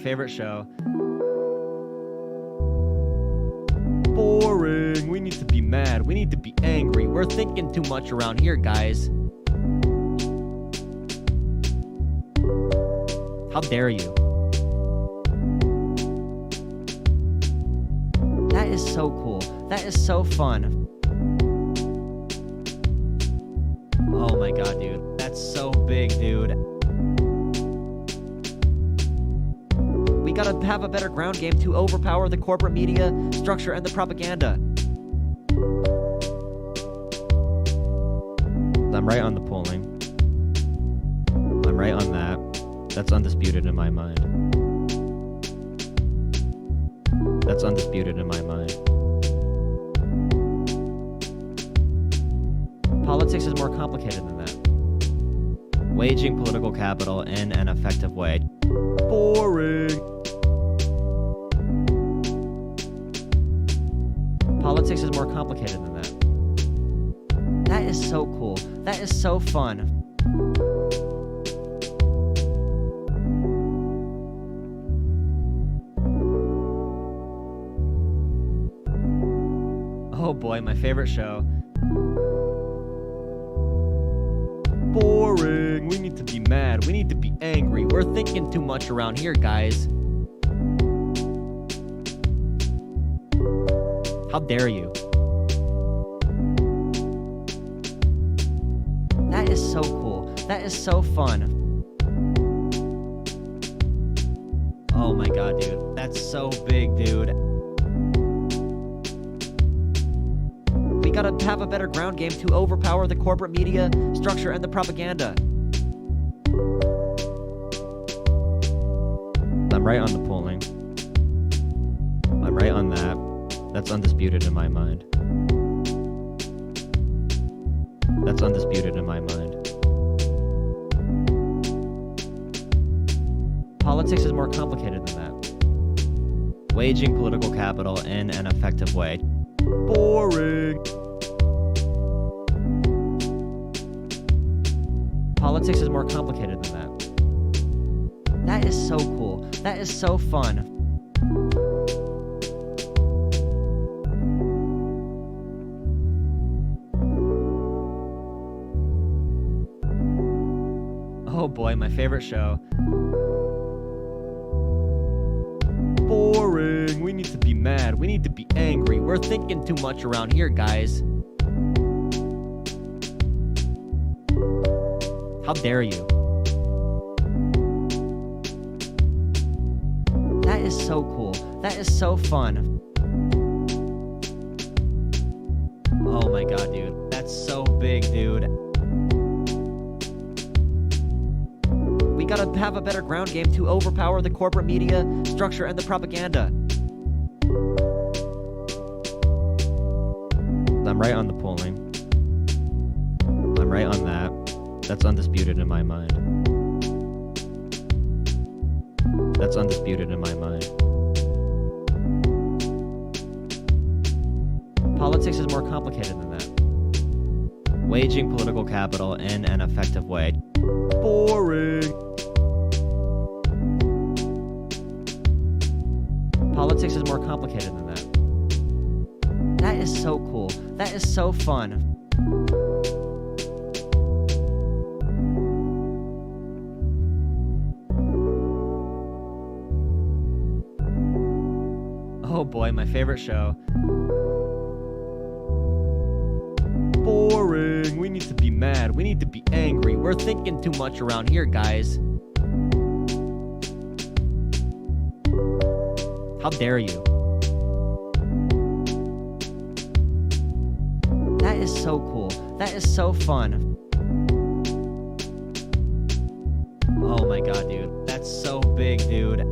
favorite show. Boring. We need to be mad. We need to be angry. We're thinking too much around here, guys. How dare you? That is so cool. That is so fun. Oh my god, dude. That's so big, dude. We gotta have a better ground game to overpower the corporate media structure and the propaganda. I'm right on the polling. I'm right on that. That's undisputed in my mind. That's undisputed in my mind. Politics is more complicated than that. Waging political capital in an effective way. Boring. Politics is more complicated than that. That is so cool. That is so fun. Oh boy, my favorite show. Boring. We need to be mad. We need to be angry. We're thinking too much around here, guys. How dare you? That is so cool. That is so fun. Oh my god, dude. That's so big, dude. We gotta have a better ground game to overpower the corporate media structure and the propaganda. I'm right on the polling. I'm right on that. That's undisputed in my mind. That's undisputed in my mind. Politics is more complicated than that. Waging political capital in an effective way. Boring. Politics is more complicated than that. That is so cool. That is so fun. Oh boy, my favorite show. Boring. We need to be mad. We need to be angry. We're thinking too much around here, guys. How dare you? That is so cool. That is so fun. Oh my god, dude. That's so big, dude. We gotta have a better ground game to overpower the corporate media structure and the propaganda. I'm right on the polling. I'm right on that. That's undisputed in my mind. That's undisputed in my mind. Politics is more complicated than that. Waging political capital in an effective way. Boring. Politics is more complicated than that. That is so cool. That is so fun. Oh boy, my favorite show. Boring. We need to be mad. We need to be angry. We're thinking too much around here, guys. How dare you? That is so cool. That is so fun. Oh my god, dude. That's so big, dude.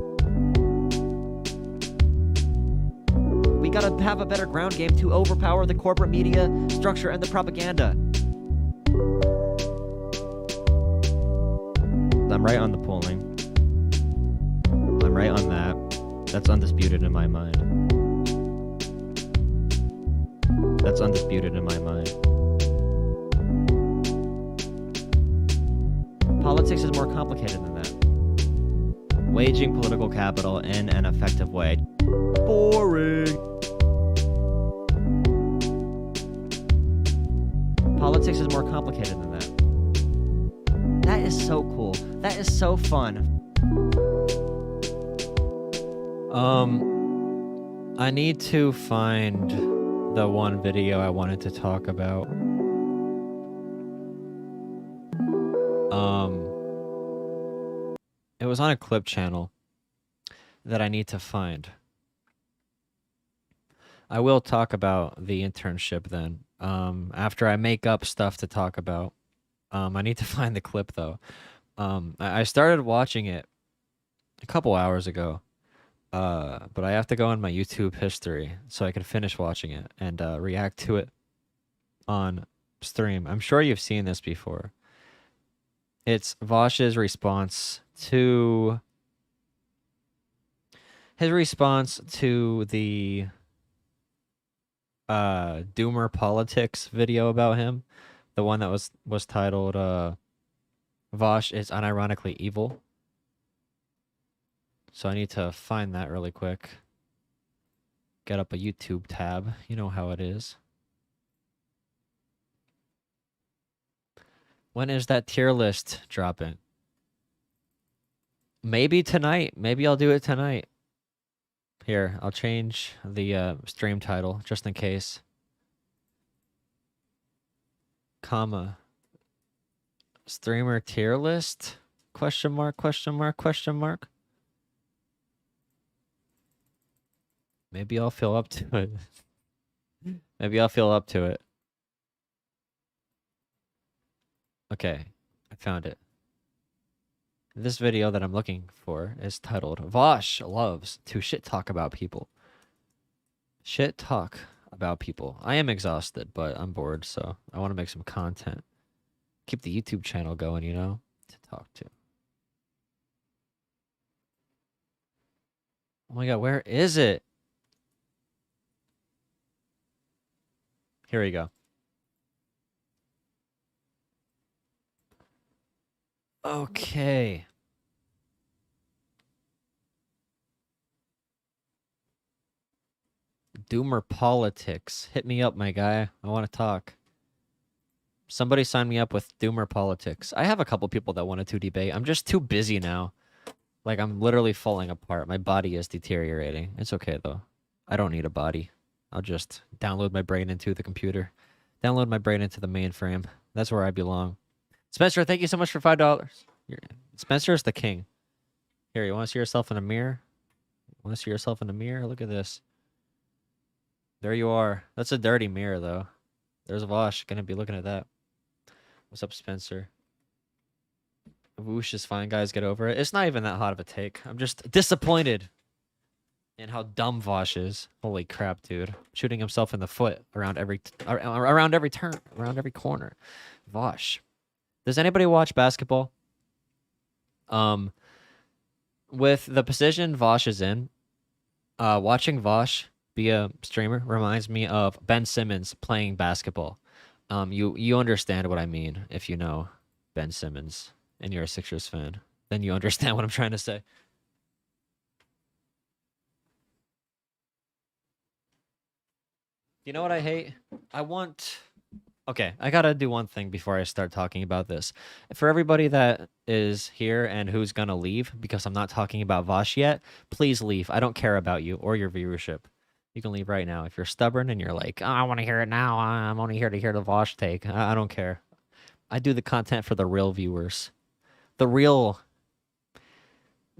We gotta have a better ground game to overpower the corporate media structure and the propaganda. I'm right on the polling. I'm right on that. That's undisputed in my mind. That's undisputed in my mind. Politics is more complicated than that. Waging political capital in an effective way. Boring. Politics is more complicated than that. That is so cool. That is so fun. I need to find the one video I wanted to talk about. It was on a clip channel that I need to find. I will talk about the internship then. After I make up stuff to talk about. I need to find the clip though. I started watching it a couple hours ago. But I have to go in my YouTube history so I can finish watching it and react to it on stream. I'm sure you've seen this before. It's Vaush's response to the Doomer Politics video about him. The one that was titled Vaush is unironically evil. So I need to find that really quick. Get up a YouTube tab. You know how it is. When is that tier list dropping? Maybe tonight. Maybe I'll do it tonight. Here, I'll change the stream title just in case. Comma. Streamer tier list? Question mark, question mark, question mark. Maybe I'll feel up to it. Maybe I'll feel up to it. Okay, I found it. This video that I'm looking for is titled Vaush loves to shit talk about people. Shit talk about people. I am exhausted, but I'm bored, so I want to make some content. Keep the YouTube channel going, you know, to talk to. Oh my god, where is it? Here we go. Okay. Doomer Politics. Hit me up, my guy. I want to talk. Somebody sign me up with Doomer Politics. I have a couple people that wanted to debate. I'm just too busy now. Like, I'm literally falling apart. My body is deteriorating. It's okay, though. I don't need a body. I'll just download my brain into the computer. Download my brain into the mainframe. That's where I belong. Spencer, thank you so much for $5. Spencer is the king. Here, you want to see yourself in a mirror? Want to see yourself in a mirror? Look at this. There you are. That's a dirty mirror, though. There's Vaush. Gonna be looking at that. What's up, Spencer? Vaush is fine, guys. Get over it. It's not even that hot of a take. I'm just disappointed in how dumb Vaush is. Holy crap, dude! Shooting himself in the foot around every turn, around every corner. Vaush. Does anybody watch basketball? With the position Vaush is in, watching Vaush be a streamer reminds me of Ben Simmons playing basketball. You understand what I mean if you know Ben Simmons and you're a Sixers fan. Then you understand what I'm trying to say. You know what I hate? Okay, I gotta do one thing before I start talking about this. For everybody that is here and who's gonna leave, because I'm not talking about Vaush yet, please leave. I don't care about you or your viewership. You can leave right now. If you're stubborn and you're like, oh, I want to hear it now. I'm only here to hear the Vaush take. I don't care. I do the content for the real viewers. The real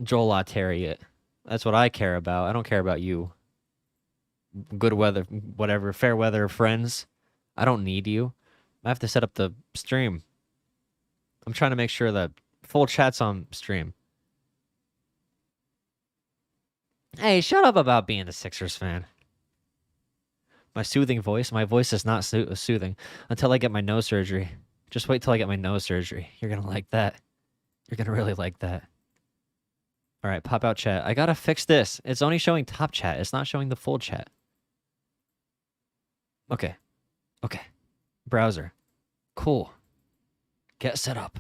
Jolah Terriot. That's what I care about. I don't care about you. Good weather, whatever, fair weather friends. I don't need you. I have to set up the stream. I'm trying to make sure that full chat's on stream. Hey, shut up about being a Sixers fan. My soothing voice? My voice is not soothing until I get my nose surgery. Just wait till I get my nose surgery. You're going to like that. You're going to really like that. All right, pop out chat. I got to fix this. It's only showing top chat. It's not showing the full chat. Okay. Okay. Browser. Cool. Get set up.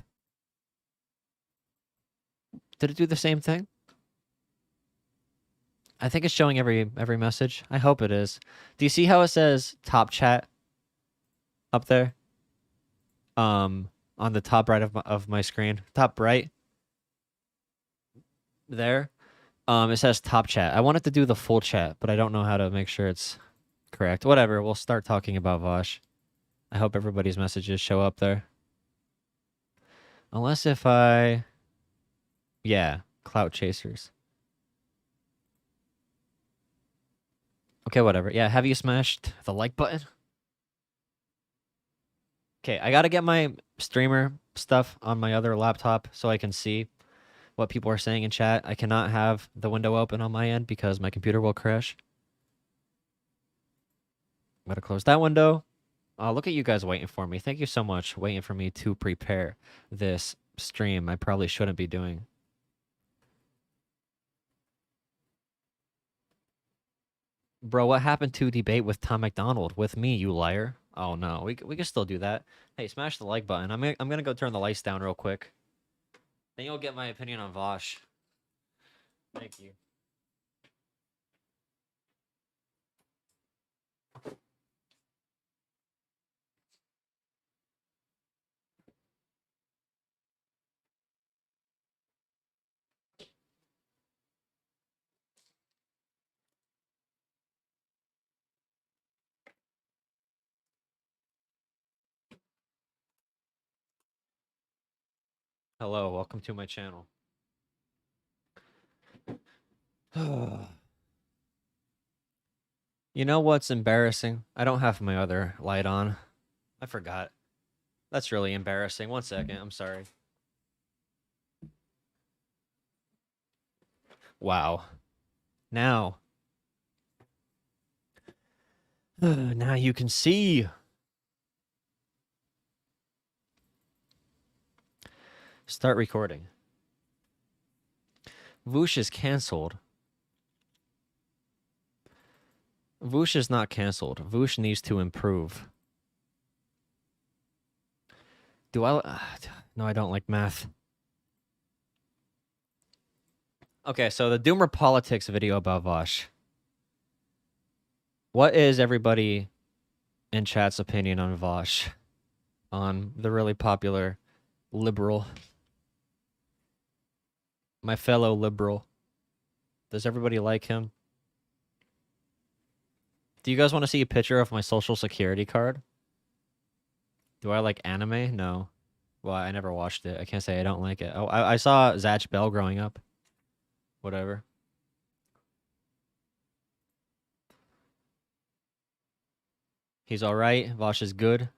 Did it do the same thing? I think it's showing every message. I hope it is. Do you see how it says top chat up there? On the top right of my screen, top right there. It says top chat. I wanted to do the full chat, but I don't know how to make sure it's correct. Whatever. We'll start talking about Vaush. I hope everybody's messages show up there. Unless if I... Yeah, clout chasers. Okay, whatever. Yeah, have you smashed the like button? Okay, I gotta get my streamer stuff on my other laptop so I can see what people are saying in chat. I cannot have the window open on my end because my computer will crash. I'm gonna close that window. Look at you guys waiting for me. Thank you so much waiting for me to prepare this stream I probably shouldn't be doing. Bro, what happened to debate with Tom McDonald? With me, you liar. Oh no, we can still do that. Hey, smash the like button. I'm gonna go turn the lights down real quick. Then you'll get my opinion on Vaush. Thank you. Hello, welcome to my channel. You know what's embarrassing? I don't have my other light on. I forgot. That's really embarrassing. 1 second, I'm sorry. Wow. Now. Now you can see. Start recording. Vaush is canceled. Vaush is not canceled. Vaush needs to improve. Do I... no, I don't like math. Okay, so the Doomer Politics video about Vaush. What is everybody in chat's opinion on Vaush? On the really popular liberal. My fellow liberal. Does everybody like him? Do you guys want to see a picture of my social security card? Do I like anime? No. Well, I never watched it. I can't say I don't like it. Oh, I saw Zatch Bell growing up. Whatever. He's alright. Vaush is good.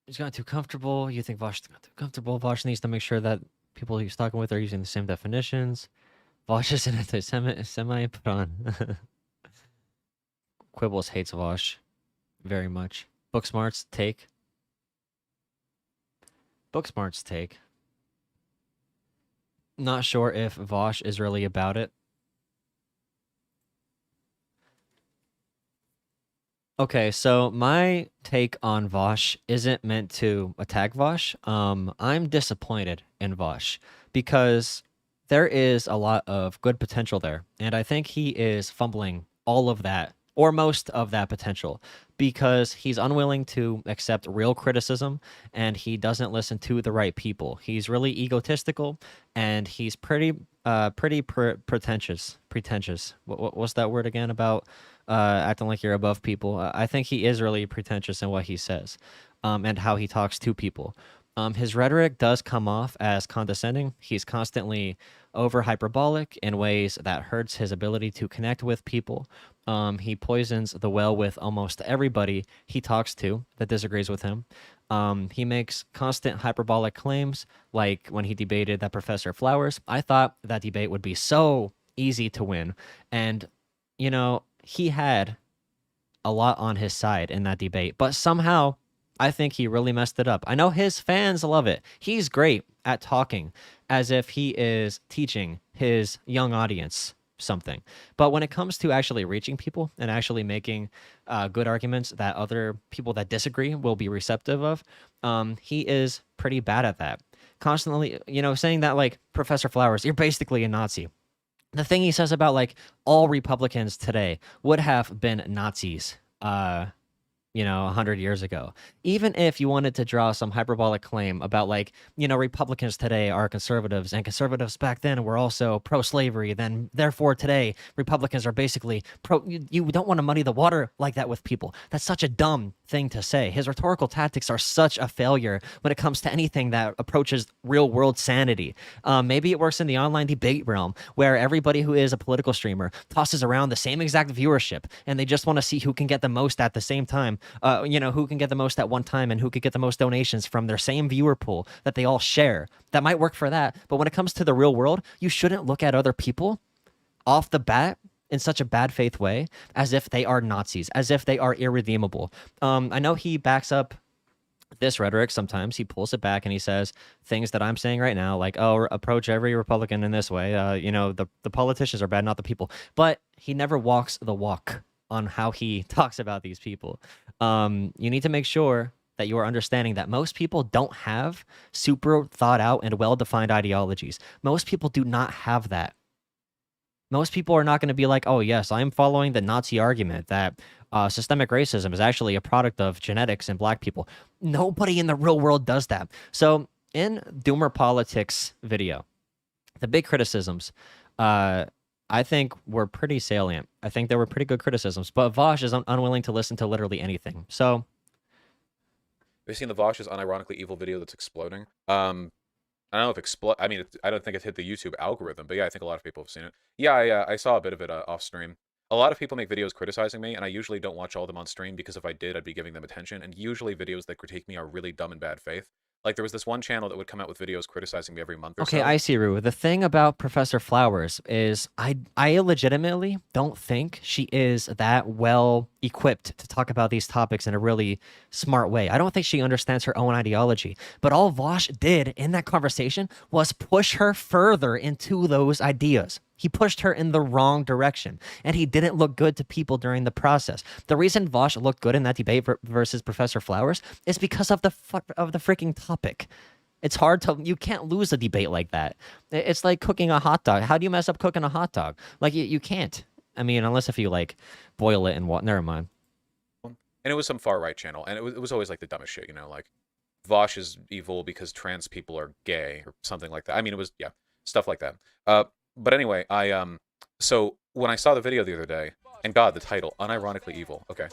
He's gotten too comfortable. You think Vaush got too comfortable? Vaush needs to make sure that people he's talking with are using the same definitions. Vaush is an anti-Semite, put on. Quibbles hates Vaush very much. Booksmart's take. Booksmart's take. Not sure if Vaush is really about it. Okay, so my take on Vaush isn't meant to attack Vaush. I'm disappointed in Vaush because there is a lot of good potential there, and I think he is fumbling all of that, or most of that potential, because he's unwilling to accept real criticism, and he doesn't listen to the right people. He's really egotistical, and he's pretty pretentious. Pretentious. What's that word again about acting like you're above people? I think he is really pretentious in what he says, and how he talks to people. His rhetoric does come off as condescending. He's constantly over hyperbolic in ways that hurts his ability to connect with people. He poisons the well with almost everybody he talks to that disagrees with him. He makes constant hyperbolic claims, like when he debated that Professor Flowers. I thought that debate would be so easy to win. And, you know, he had a lot on his side in that debate, but somehow I think he really messed it up. I know his fans love it. He's great at talking as if he is teaching his young audience something. But when it comes to actually reaching people and actually making good arguments that other people that disagree will be receptive of, he is pretty bad at that. constantly, saying that like Professor Flowers, you're basically a Nazi. The thing he says about like all Republicans today would have been Nazis. 100 years ago. Even if you wanted to draw some hyperbolic claim about like, Republicans today are conservatives and conservatives back then were also pro-slavery, then therefore today Republicans are basically pro. You don't want to muddy the water like that with people. That's such a dumb thing to say. His rhetorical tactics are such a failure when it comes to anything that approaches real world sanity. Maybe it works in the online debate realm where everybody who is a political streamer tosses around the same exact viewership and they just want to see who can get the most at the same time. Who can get the most at one time and who could get the most donations from their same viewer pool that they all share. That might work for that. But when it comes to the real world, you shouldn't look at other people off the bat in such a bad faith way as if they are Nazis, as if they are irredeemable. I know he backs up this rhetoric sometimes. He pulls it back and he says things that I'm saying right now, like, oh, approach every Republican in this way. The politicians are bad, not the people. But he never walks the walk on how he talks about these people. You need to make sure that you are understanding that most people don't have super thought out and well-defined ideologies. Most people do not have that. Most people are not going to be like, oh, yes, I'm following the Nazi argument that systemic racism is actually a product of genetics and black people. Nobody in the real world does that. So in Doomer Politics video, the big criticisms, I think were pretty salient. I think there were pretty good criticisms, but Vaush is unwilling to listen to literally anything. So, have you seen the Vaush's unironically evil video that's exploding? I don't know if I don't think it's hit the YouTube algorithm, but yeah, I think a lot of people have seen it. Yeah, I saw a bit of it off stream. A lot of people make videos criticizing me, and I usually don't watch all of them on stream because if I did, I'd be giving them attention. And usually videos that critique me are really dumb and bad faith. Like, there was this one channel that would come out with videos criticizing me every month or so. Okay, I see, Rue. The thing about Professor Flowers is I legitimately don't think she is that well equipped to talk about these topics in a really smart way. I don't think she understands her own ideology. But all Vaush did in that conversation was push her further into those ideas. He pushed her in the wrong direction, and he didn't look good to people during the process. The reason Vaush looked good in that debate versus Professor Flowers is because of the freaking topic. It's hard to, you can't lose a debate like that. It's like cooking a hot dog. How do you mess up cooking a hot dog? Like, you can't. I mean, unless if you, like, boil it and what, never mind. And it was some far-right channel, and it was always, like, the dumbest shit, like, Vaush is evil because trans people are gay, or something like that. I mean, it was, yeah, stuff like that. But anyway, so when I saw the video the other day, and God, the title, unironically evil, okay.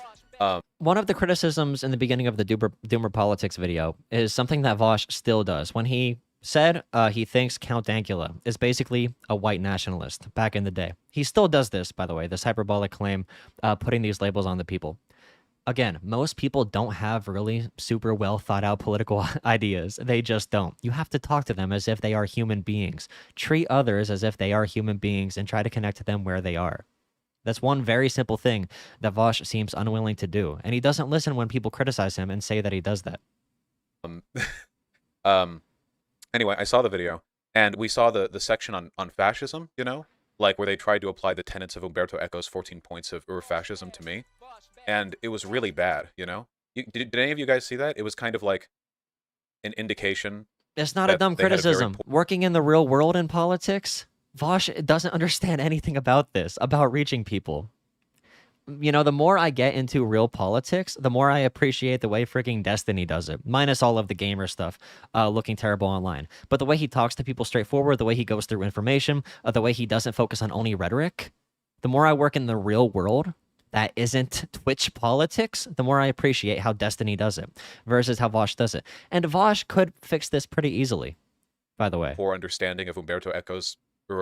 One of the criticisms in the beginning of the Doomer Politics video is something that Vaush still does. When he said he thinks Count Dankula is basically a white nationalist back in the day. He still does this, by the way, this hyperbolic claim, putting these labels on the people. Again, most people don't have really super well thought out political ideas. They just don't. You have to talk to them as if they are human beings. Treat others as if they are human beings and try to connect to them where they are. That's one very simple thing that Vaush seems unwilling to do. And he doesn't listen when people criticize him and say that he does that. Anyway, I saw the video, and we saw the section on fascism, like where they tried to apply the tenets of Umberto Eco's 14 points of fascism to me. And it was really bad, Did any of you guys see that? It was kind of like an indication. It's not a dumb criticism. Working in the real world in politics, Vaush doesn't understand anything about this, about reaching people. The more I get into real politics, the more I appreciate the way freaking Destiny does it, minus all of the gamer stuff looking terrible online. But the way he talks to people straightforward, the way he goes through information, the way he doesn't focus on only rhetoric, the more I work in the real world, that isn't Twitch politics, the more I appreciate how Destiny does it versus how Vaush does it. And Vaush could fix this pretty easily, by the way. Poor understanding of Umberto Eco's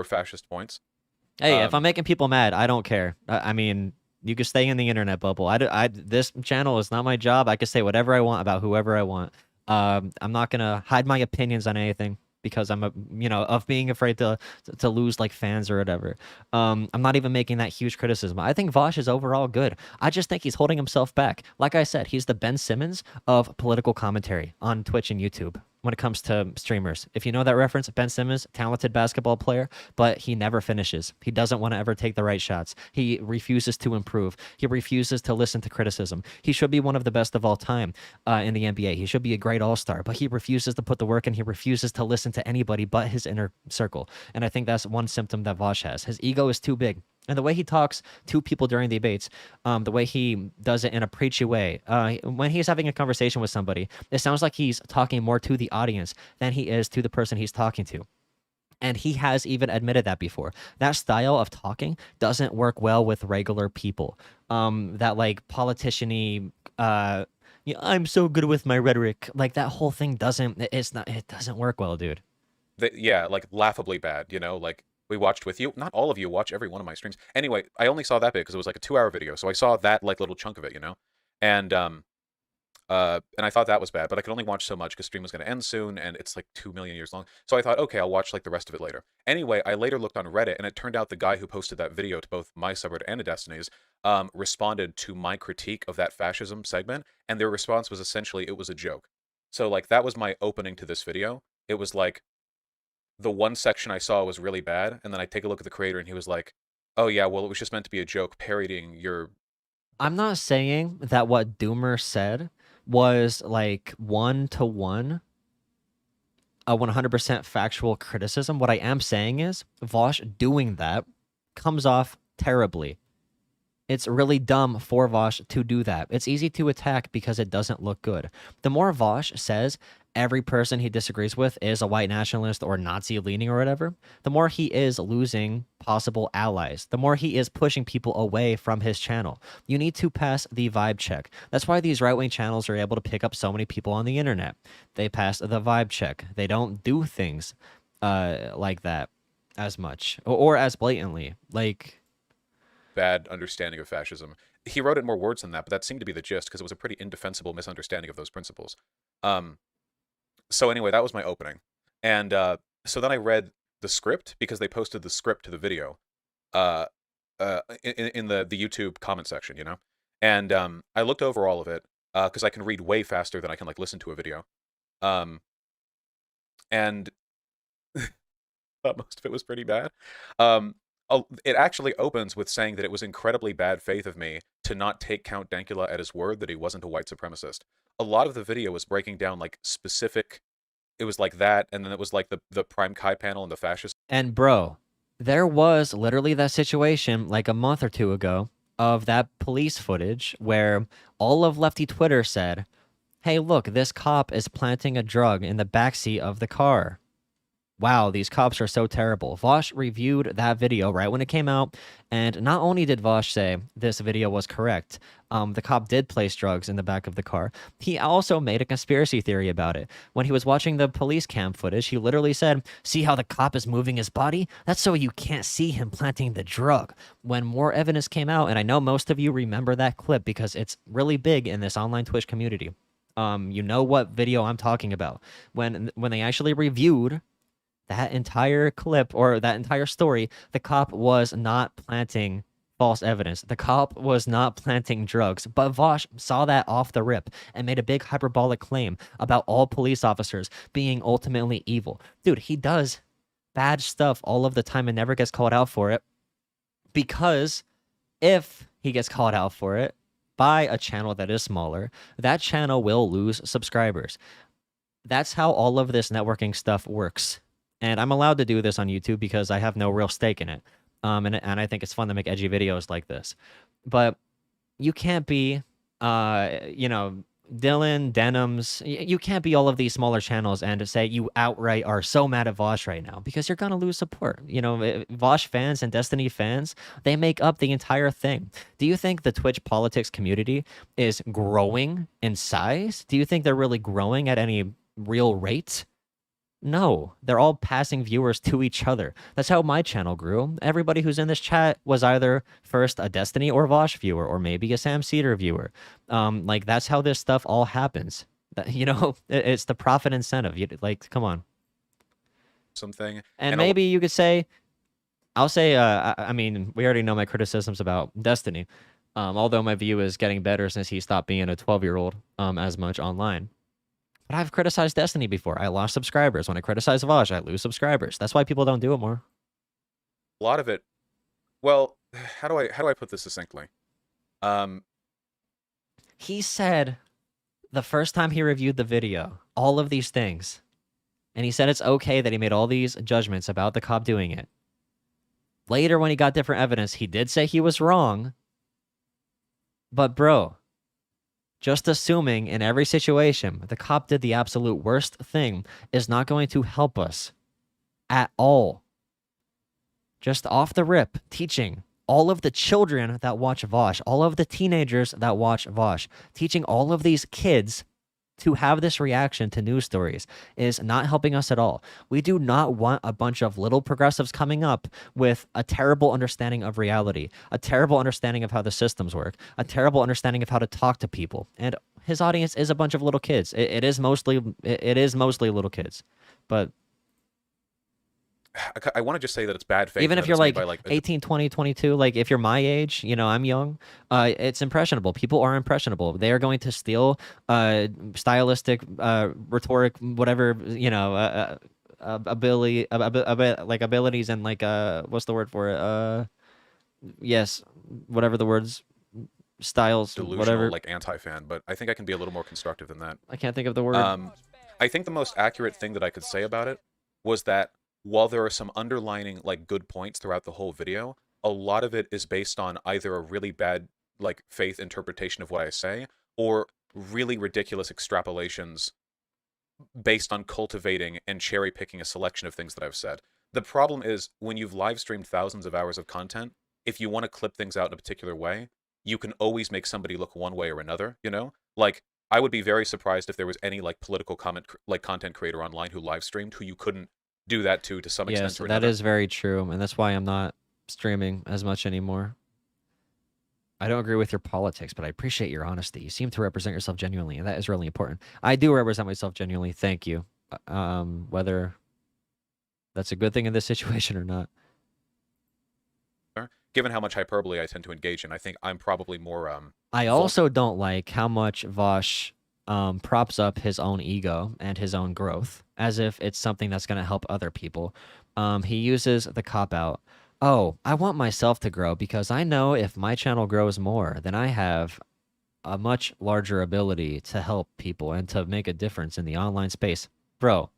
fascist points. Hey, if I'm making people mad, I don't care. I mean, you can stay in the internet bubble. This channel is not my job. I can say whatever I want about whoever I want. I'm not going to hide my opinions on anything because I'm of being afraid to lose like fans or whatever. I'm not even making that huge criticism. I think Vaush is overall good. I just think he's holding himself back. Like I said, he's the Ben Simmons of political commentary on Twitch and YouTube. when it comes to streamers. If you know that reference, Ben Simmons, talented basketball player, but he never finishes. He doesn't want to ever take the right shots. He refuses to improve. He refuses to listen to criticism. He should be one of the best of all time in the NBA. He should be a great all-star, but he refuses to put the work in. He refuses to listen to anybody but his inner circle. And I think that's one symptom that Vaush has. His ego is too big. And the way he talks to people during debates, the way he does it in a preachy way, when he's having a conversation with somebody, it sounds like he's talking more to the audience than he is to the person he's talking to. And he has even admitted that before. That style of talking doesn't work well with regular people. That like politician-y, I'm so good with my rhetoric. Like that whole thing it doesn't work well, dude. Yeah, like laughably bad, you know, like we watched with you. Not all of you watch every one of my streams. Anyway, I only saw that bit because it was like a 2-hour video, so I saw that like little chunk of it, you know, and I thought that was bad, but I could only watch so much because stream was going to end soon, and it's like 2 million years long. So I thought, okay, I'll watch like the rest of it later. Anyway, I later looked on Reddit, and it turned out the guy who posted that video to both my subreddit and to Destiny's responded to my critique of that fascism segment, and their response was essentially it was a joke. So like that was my opening to this video. It was like the one section I saw was really bad, and then I take a look at the creator, and he was like, "Oh yeah, well it was just meant to be a joke, parodying your." I'm not saying that what Doomer said was like one-to-one a 100% factual criticism. What I am saying is Vaush doing that comes off terribly. It's really dumb for Vaush to do that. It's easy to attack because it doesn't look good. The more Vaush says every person he disagrees with is a white nationalist or Nazi leaning or whatever, the more he is losing possible allies, the more he is pushing people away from his channel. You need to pass the vibe check. That's why these right-wing channels are able to pick up so many people on the internet. They pass the vibe check. They don't do things like that as much or as blatantly. Like, bad understanding of fascism. He wrote it more words than that, but that seemed to be the gist because it was a pretty indefensible misunderstanding of those principles. So anyway, that was my opening. And so then I read the script because they posted the script to the video in the YouTube comment section, you know? And I looked over all of it because I can read way faster than I can like listen to a video. And thought most of it was pretty bad. It actually opens with saying that it was incredibly bad faith of me to not take Count Dankula at his word that he wasn't a white supremacist. A lot of the video was breaking down like specific, it was like that, and then it was like the Prime Kai panel and the fascist. and bro, there was literally that situation like a month or two ago of that police footage where all of lefty Twitter said, hey, look, this cop is planting a drug in the backseat of the car. Wow, these cops are so terrible. Vaush reviewed that video right when it came out, and not only did Vaush say this video was correct, the cop did place drugs in the back of the car, he also made a conspiracy theory about it. When he was watching the police cam footage, he literally said, see how the cop is moving his body? That's so you can't see him planting the drug. When more evidence came out, and I know most of you remember that clip because it's really big in this online Twitch community. You know what video I'm talking about. When they actually reviewed that entire clip or that entire story, the cop was not planting false evidence. The cop was not planting drugs. But Vaush saw that off the rip and made a big hyperbolic claim about all police officers being ultimately evil. Dude, he does bad stuff all of the time and never gets called out for it, because if he gets called out for it by a channel that is smaller, that channel will lose subscribers. That's how all of this networking stuff works. And I'm allowed to do this on YouTube because I have no real stake in it. And I think it's fun to make edgy videos like this. But you can't be, Dylan, Denims. You can't be all of these smaller channels and say you outright are so mad at Vaush right now, because you're going to lose support. You know, Vaush fans and Destiny fans, they make up the entire thing. Do you think the Twitch politics community is growing in size? Do you think they're really growing at any real rate? No, they're all passing viewers to each other. That's how my channel grew. Everybody who's in this chat was either first a Destiny or Vaush viewer, or maybe a Sam Cedar viewer. Like, that's how this stuff all happens. It's the profit incentive. Like, come on. Something. And maybe you could say, I'll say, I mean, we already know my criticisms about Destiny. Although my view is getting better since he stopped being a 12-year-old as much online. But I've criticized Destiny before. I lost subscribers. When I criticize Vaush, I lose subscribers. That's why people don't do it more. A lot of it. Well, how do I put this succinctly? He said the first time he reviewed the video, all of these things. And he said it's okay that he made all these judgments about the cop doing it. Later, when he got different evidence, he did say he was wrong. But bro, just assuming in every situation the cop did the absolute worst thing is not going to help us at all. Just off the rip, teaching all of the children that watch Vaush, all of the teenagers that watch Vaush, teaching all of these kids to have this reaction to news stories is not helping us at all. We do not want a bunch of little progressives coming up with a terrible understanding of reality, a terrible understanding of how the systems work, a terrible understanding of how to talk to people. And his audience is a bunch of little kids. It is mostly little kids. But I want to just say that it's bad faith. even if you're like 18, 20, 22, like if you're my age, you know, I'm young, it's impressionable. People are impressionable. They are going to steal stylistic, rhetoric, whatever, you know, abilities and like, what's the word for it? Yes, whatever the words, styles, delusional, whatever. like anti-fan, but I think I can be a little more constructive than that. I can't think of the word. I think the most accurate thing that I could say about it was that while there are some underlining like good points throughout the whole video, a lot of it is based on either a really bad like faith interpretation of what I say or really ridiculous extrapolations based on cultivating and cherry picking a selection of things that I've said. The problem is when you've live streamed thousands of hours of content, if you want to clip things out in a particular way, you can always make somebody look one way or another, you know? Like I would be very surprised if there was any like political content creator online who live streamed who you couldn't do that to some extent Yes, or that another. is very true, and that's why I'm not streaming as much anymore. I don't agree with your politics, but I appreciate your honesty. You seem to represent yourself genuinely, and that is really important. I do represent myself genuinely. Thank you. Whether that's a good thing in this situation or not. Given how much hyperbole I tend to engage in, I think I'm probably more I also don't like how much Vaush props up his own ego and his own growth as if it's something that's going to help other people. He uses the cop-out. Oh, I want myself to grow because I know if my channel grows more, then I have a much larger ability to help people and to make a difference in the online space. Bro,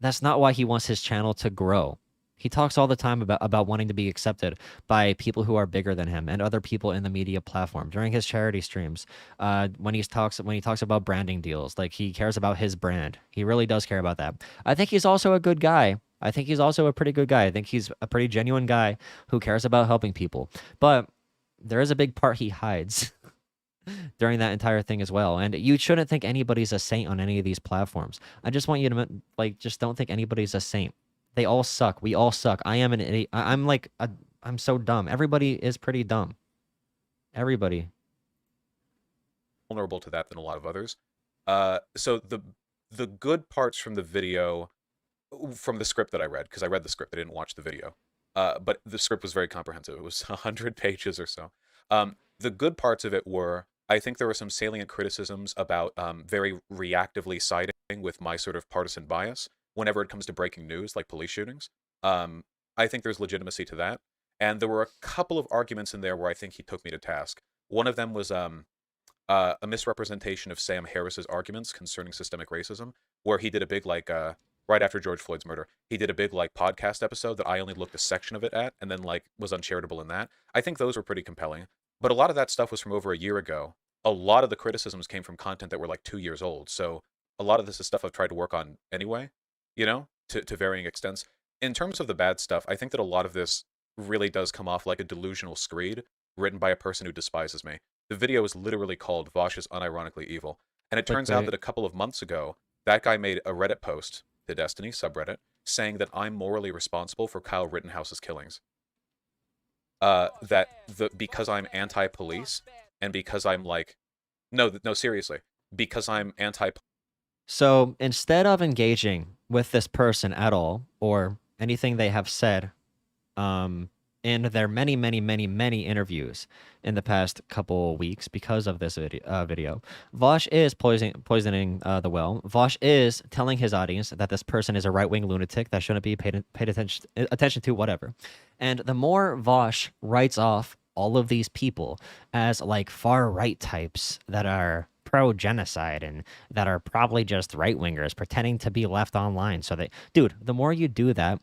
that's not why he wants his channel to grow. He talks all the time about wanting to be accepted by people who are bigger than him and other people in the media platform during his charity streams. When he talks about branding deals, like he cares about his brand. He really does care about that. I think he's also a good guy. I think he's also a pretty good guy. I think he's a pretty genuine guy who cares about helping people. But there is a big part he hides during that entire thing as well. And you shouldn't think anybody's a saint on any of these platforms. I just want you to like just don't think anybody's a saint. They all suck. We all suck. I am an idiot. I'm so dumb. Everybody is pretty dumb. Everybody. vulnerable to that than a lot of others. So the good parts from the video, from the script that I read, because I read the script, I didn't watch the video, but the script was very comprehensive. It was 100 pages or so. The good parts of it were, I think there were some salient criticisms about very reactively siding with my sort of partisan bias whenever it comes to breaking news, like police shootings. I think there's legitimacy to that. And there were a couple of arguments in there where I think he took me to task. One of them was a misrepresentation of Sam Harris's arguments concerning systemic racism, where he did a big, like, right after George Floyd's murder, he did a big, like, podcast episode that I only looked a section of it at, and then, like, was uncharitable in that. I think those were pretty compelling. But a lot of that stuff was from over a year ago. A lot of the criticisms came from content that were, like, 2 years old. So a lot of this is stuff I've tried to work on anyway, you know, to varying extents. In terms of the bad stuff, I think that a lot of this really does come off like a delusional screed written by a person who despises me. The video is literally called Vaush is Unironically Evil. And it turns out that a couple of months ago, that guy made a Reddit post, the Destiny subreddit, saying that I'm morally responsible for Kyle Rittenhouse's killings. Because I'm anti-police and because I'm like, no, seriously, because I'm So instead of engaging with this person at all or anything they have said, in their many, many, many, many interviews in the past couple weeks because of this video. Vaush is poisoning the well. Vaush is telling his audience that this person is a right-wing lunatic that shouldn't be paid attention to, whatever. And the more Vaush writes off all of these people as like far-right types that are pro-genocide and that are probably just right-wingers pretending to be left online, so they, dude, the more you do that,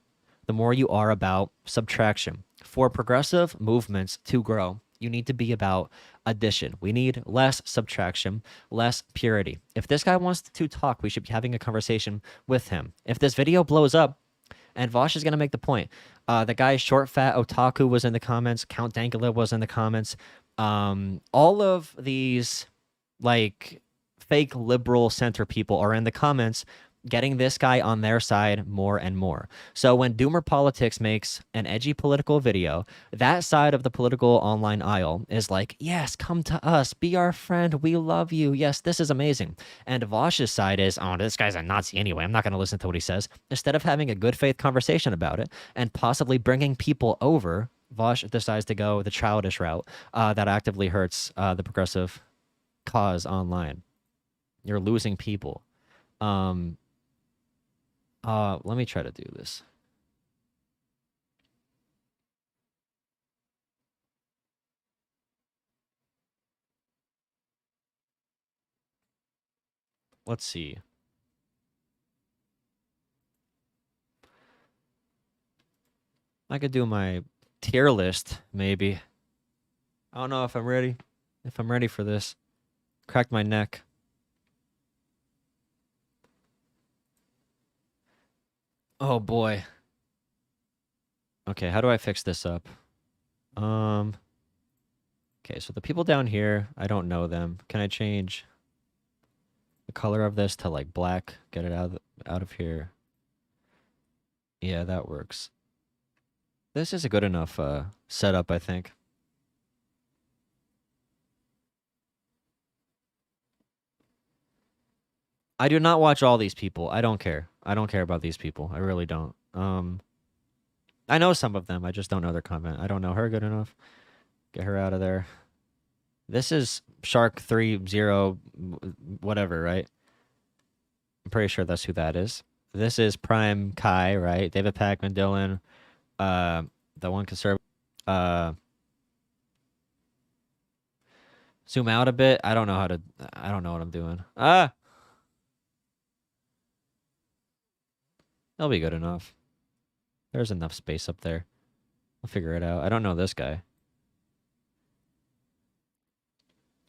the more you are about subtraction. For progressive movements to grow, you need to be about addition. We need less subtraction, less purity. If this guy wants to talk, we should be having a conversation with him. If this video blows up, and Vaush is going to make the point, the guy Short Fat Otaku was in the comments, Count Dankula was in the comments, all of these like fake liberal center people are in the comments getting this guy on their side more and more. So when Doomer Politics makes an edgy political video, that side of the political online aisle is like, yes, come to us, be our friend, we love you, yes, this is amazing. And Vaush's side is, oh, this guy's a Nazi anyway, I'm not going to listen to what he says. Instead of having a good faith conversation about it and possibly bringing people over, Vaush decides to go the childish route that actively hurts the progressive cause online. You're losing people. Let me try to do this. Let's see. I could do my tier list, maybe. I don't know if I'm ready. If I'm ready for this. Cracked my neck. Oh boy. Okay, how do I fix this up? Okay, so the people down here, I don't know them. Can I change the color of this to like black? Get it out of here. Yeah, that works. This is a good enough setup, I think. I do not watch all these people. I don't care. I don't care about these people. I really don't. I know some of them. I just don't know their comment. I don't know her good enough. Get her out of there. This is Shark 30 whatever, right? I'm pretty sure that's who that is. This is Prime Kai, right? David Packman, Dylan, the one conservative. Zoom out a bit. I don't know what I'm doing. That'll be good enough. There's enough space up there. I'll figure it out. I don't know this guy.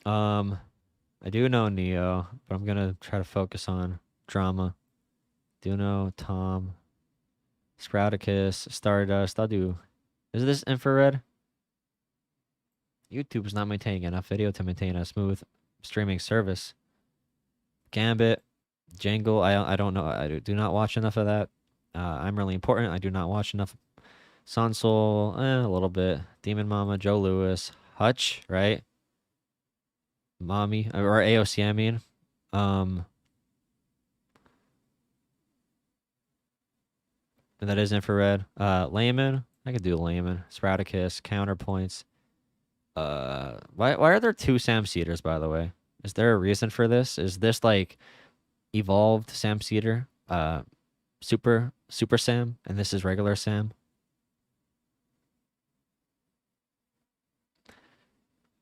I do know Neo, but I'm gonna try to focus on drama. Do know Tom, Sprouticus, Stardust. I'll do. Is this infrared? YouTube's not maintaining enough video to maintain a smooth streaming service. Gambit, Jangle. I don't know. I do not watch enough of that. I'm really important. I do not watch enough. Sonsol, a little bit. Demon Mama, Joe Lewis, Hutch, right? Mommy, or AOC, I mean. And that is infrared. Layman, I could do Layman. Sprouticus, Counterpoints. Why are there two Sam Cedars, by the way? Is there a reason for this? Is this like evolved Sam Cedar? Super Sam, and this is regular Sam.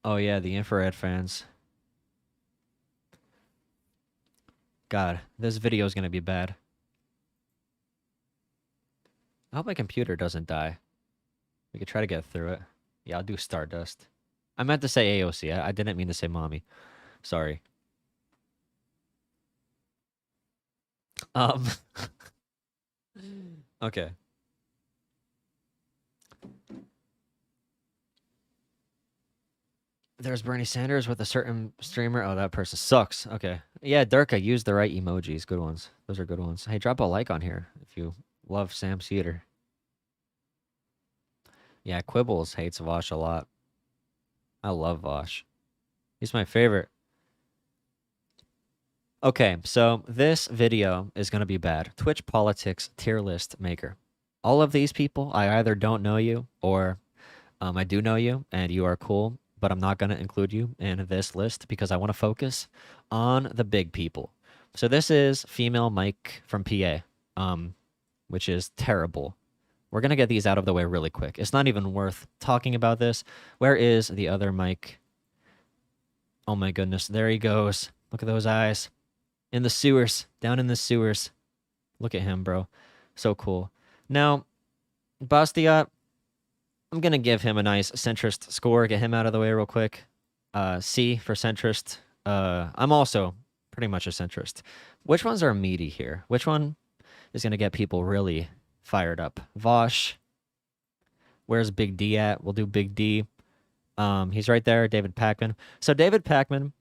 Oh yeah, the infrared fans. God, this video is gonna be bad. I hope my computer doesn't die. We could try to get through it. Yeah, I'll do Stardust. I meant to say AOC. I didn't mean to say Mommy. Sorry. Okay. There's Bernie Sanders with a certain streamer. Oh, that person sucks. Okay. Yeah, Durka, use the right emojis. Good ones. Those are good ones. Hey, drop a like on here if you love Sam Cedar. Yeah, Quibbles hates Vaush a lot. I love Vaush. He's my favorite. Okay, so this video is going to be bad. Twitch Politics tier list maker. All of these people, I either don't know you or I do know you, and you are cool, but I'm not gonna include you in this list because I want to focus on the big people. So this is female Mike from PA, which is terrible. We're gonna get these out of the way really quick. It's not even worth talking about this. Where is the other Mike? Oh my goodness, there he goes. Look at those eyes. In the sewers, down in the sewers. Look at him, bro. So cool. Now, Bastiat, I'm gonna give him a nice centrist score. Get him out of the way real quick. C for centrist. I'm also pretty much a centrist. Which ones are meaty here? Which one is gonna get people really fired up? Vaush. Where's Big D at? We'll do Big D. He's right there, David Pakman. So David Pakman,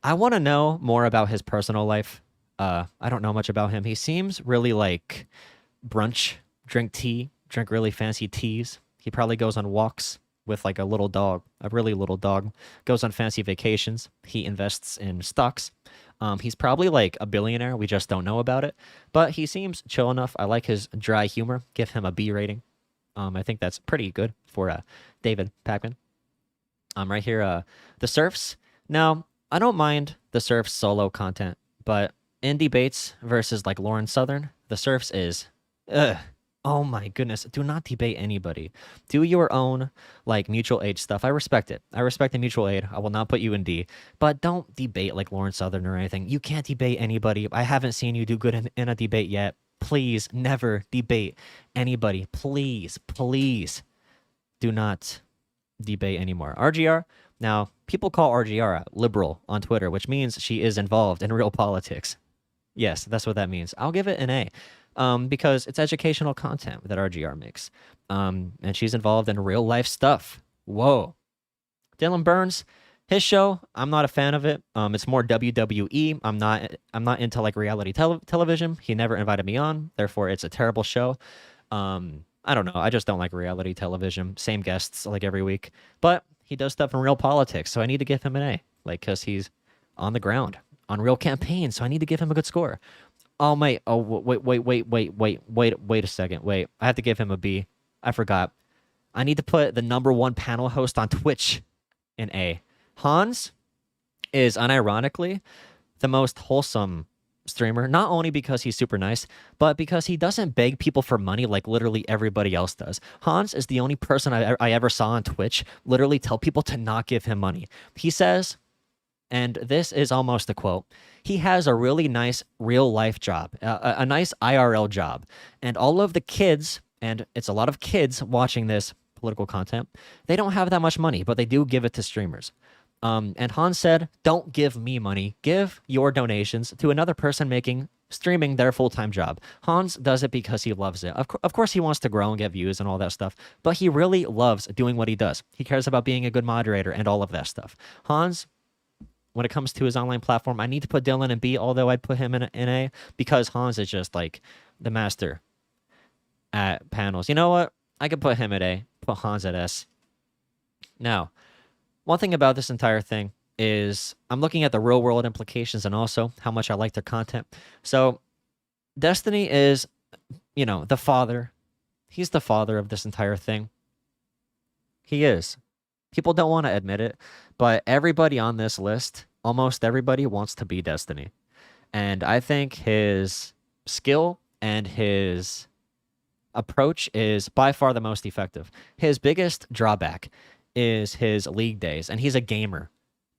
I want to know more about his personal life. I don't know much about him. He seems really like brunch, drink tea, drink really fancy teas. He probably goes on walks with like a little dog, a really little dog. Goes on fancy vacations. He invests in stocks. He's probably like a billionaire. We just don't know about it. But he seems chill enough. I like his dry humor. Give him a B rating. I think that's pretty good for David Pakman. Right here, the Surfs. Now, I don't mind the Surfs solo content, but in debates versus like Lauren Southern, the Surfs is, oh my goodness, do not debate anybody. Do your own like mutual aid stuff. I respect it. I respect the mutual aid. I will not put you in D, but don't debate like Lauren Southern or anything. You can't debate anybody. I haven't seen you do good in a debate yet. Please never debate anybody. Please, please do not debate anymore. RGR. Now, people call RGR liberal on Twitter, which means she is involved in real politics. Yes, that's what that means. I'll give it an A, because it's educational content that RGR makes, and she's involved in real life stuff. Whoa. Dylan Burns, his show, I'm not a fan of it. It's more WWE. I'm not into like reality television. He never invited me on, therefore it's a terrible show. I don't know. I just don't like reality television. Same guests like every week. But he does stuff in real politics, so I need to give him an A. Like, because he's on the ground, on real campaigns, so I need to give him a good score. Oh, mate. Oh, wait a second. Wait, I have to give him a B. I forgot. I need to put the #1 panel host on Twitch in A. Hans is unironically the most wholesome streamer, not only because he's super nice, but because he doesn't beg people for money like literally everybody else does. Hans is the only person I ever saw on Twitch literally tell people to not give him money. He says, and this is almost a quote, he has a really nice real life job, a nice IRL job, and all of the kids, and it's a lot of kids watching this political content, they don't have that much money, but they do give it to streamers. And Hans said, don't give me money. Give your donations to another person making streaming their full-time job. Hans does it because he loves it. Of course, he wants to grow and get views and all that stuff, but he really loves doing what he does. He cares about being a good moderator and all of that stuff. Hans, when it comes to his online platform, I need to put Dylan in B, although I'd put him in A, because Hans is just like the master at panels. You know what? I could put him at A, put Hans at S. Now, one thing about this entire thing is I'm looking at the real world implications and also how much I like their content. So Destiny is, the father. He's the father of this entire thing. He is. People don't want to admit it, but everybody on this list, almost everybody wants to be Destiny. And I think his skill and his approach is by far the most effective. His biggest drawback is his league days, and he's a gamer.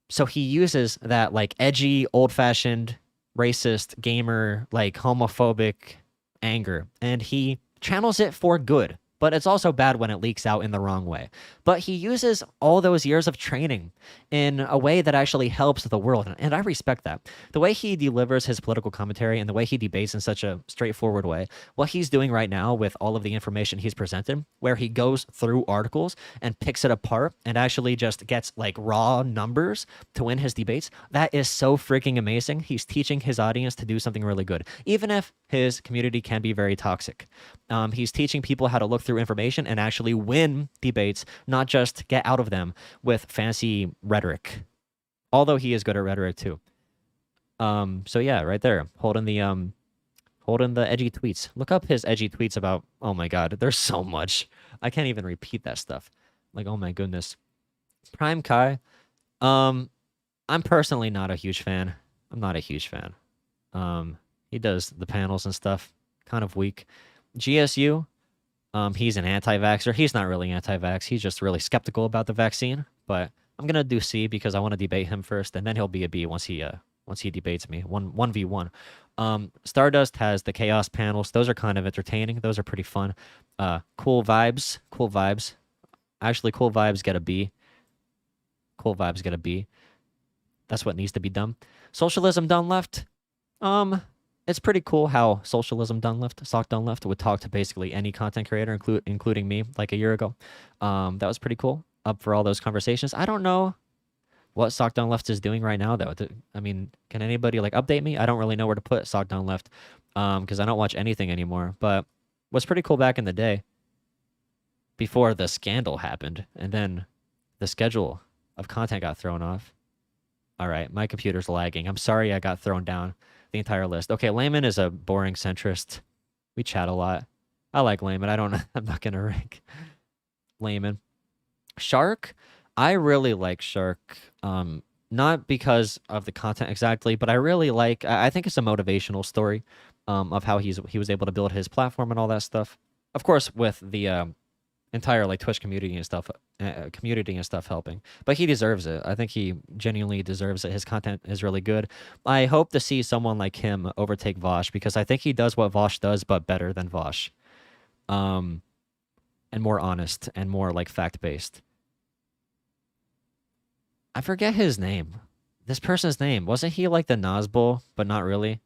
So he uses that like edgy, old-fashioned, racist, gamer, like homophobic anger, and he channels it for good. But it's also bad when it leaks out in the wrong way. But he uses all those years of training in a way that actually helps the world, and I respect that. The way he delivers his political commentary and the way he debates in such a straightforward way, what he's doing right now with all of the information he's presented, where he goes through articles and picks it apart and actually just gets like raw numbers to win his debates, that is so freaking amazing. He's teaching his audience to do something really good, even if his community can be very toxic. He's teaching people how to look through information and actually win debates, not just get out of them with fancy rhetoric. Although he is good at rhetoric too. So yeah, right there, holding the edgy tweets. Look up his edgy tweets about, oh my god, there's so much. I can't even repeat that stuff. Like, oh my goodness. Prime Kai. I'm personally not a huge fan. I'm not a huge fan. He does the panels and stuff. Kind of weak. GSU. He's an anti-vaxxer. He's not really anti-vax. He's just really skeptical about the vaccine. But I'm gonna do C because I want to debate him first, and then he'll be a B once he debates me. 1v1. Stardust has the chaos panels. Those are kind of entertaining. Those are pretty fun. Cool vibes. Cool vibes. Actually, cool vibes get a B. Cool vibes get a B. That's what needs to be done. Socialism done left. It's pretty cool how socialism done left, sock done left, would talk to basically any content creator, including me, like a year ago. That was pretty cool. Up for all those conversations. I don't know what Sock Down Left is doing right now, though. I mean, can anybody like update me? I don't really know where to put Sock Down Left, because I don't watch anything anymore. But what's pretty cool back in the day, before the scandal happened, and then the schedule of content got thrown off. All right, my computer's lagging. I'm sorry I got thrown down the entire list. Okay, Layman is a boring centrist. We chat a lot. I like Layman. I'm not gonna rank Layman. Shark, I really like Shark. Not because of the content exactly, but I really like. I think it's a motivational story, of how he was able to build his platform and all that stuff. Of course, with the entire like Twitch community and stuff helping. But he deserves it. I think he genuinely deserves it. His content is really good. I hope to see someone like him overtake Vaush because I think he does what Vaush does, but better than Vaush. And more honest and more like fact based. I forget his name. This person's name. Wasn't he like the Nazbol, but not really?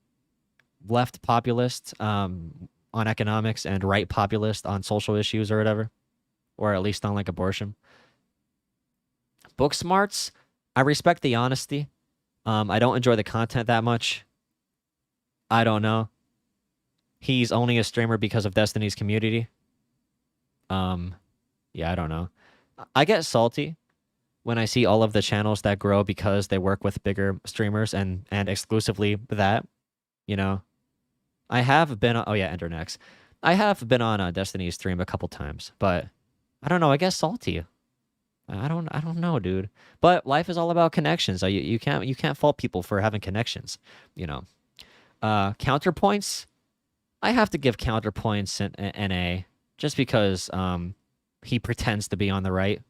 Left populist on economics and right populist on social issues or whatever. Or at least on like abortion. Book smarts. I respect the honesty. I don't enjoy the content that much. I don't know. He's only a streamer because of Destiny's community. Yeah, I don't know. I get salty when I see all of the channels that grow because they work with bigger streamers and exclusively that, you know. I have been on, oh yeah, Endernex. I have been on a Destiny's stream a couple times, but I don't know, I get salty. I don't know, dude. But life is all about connections. So you can't fault people for having connections, you know. Counterpoints, I have to give counterpoints an A just because he pretends to be on the right,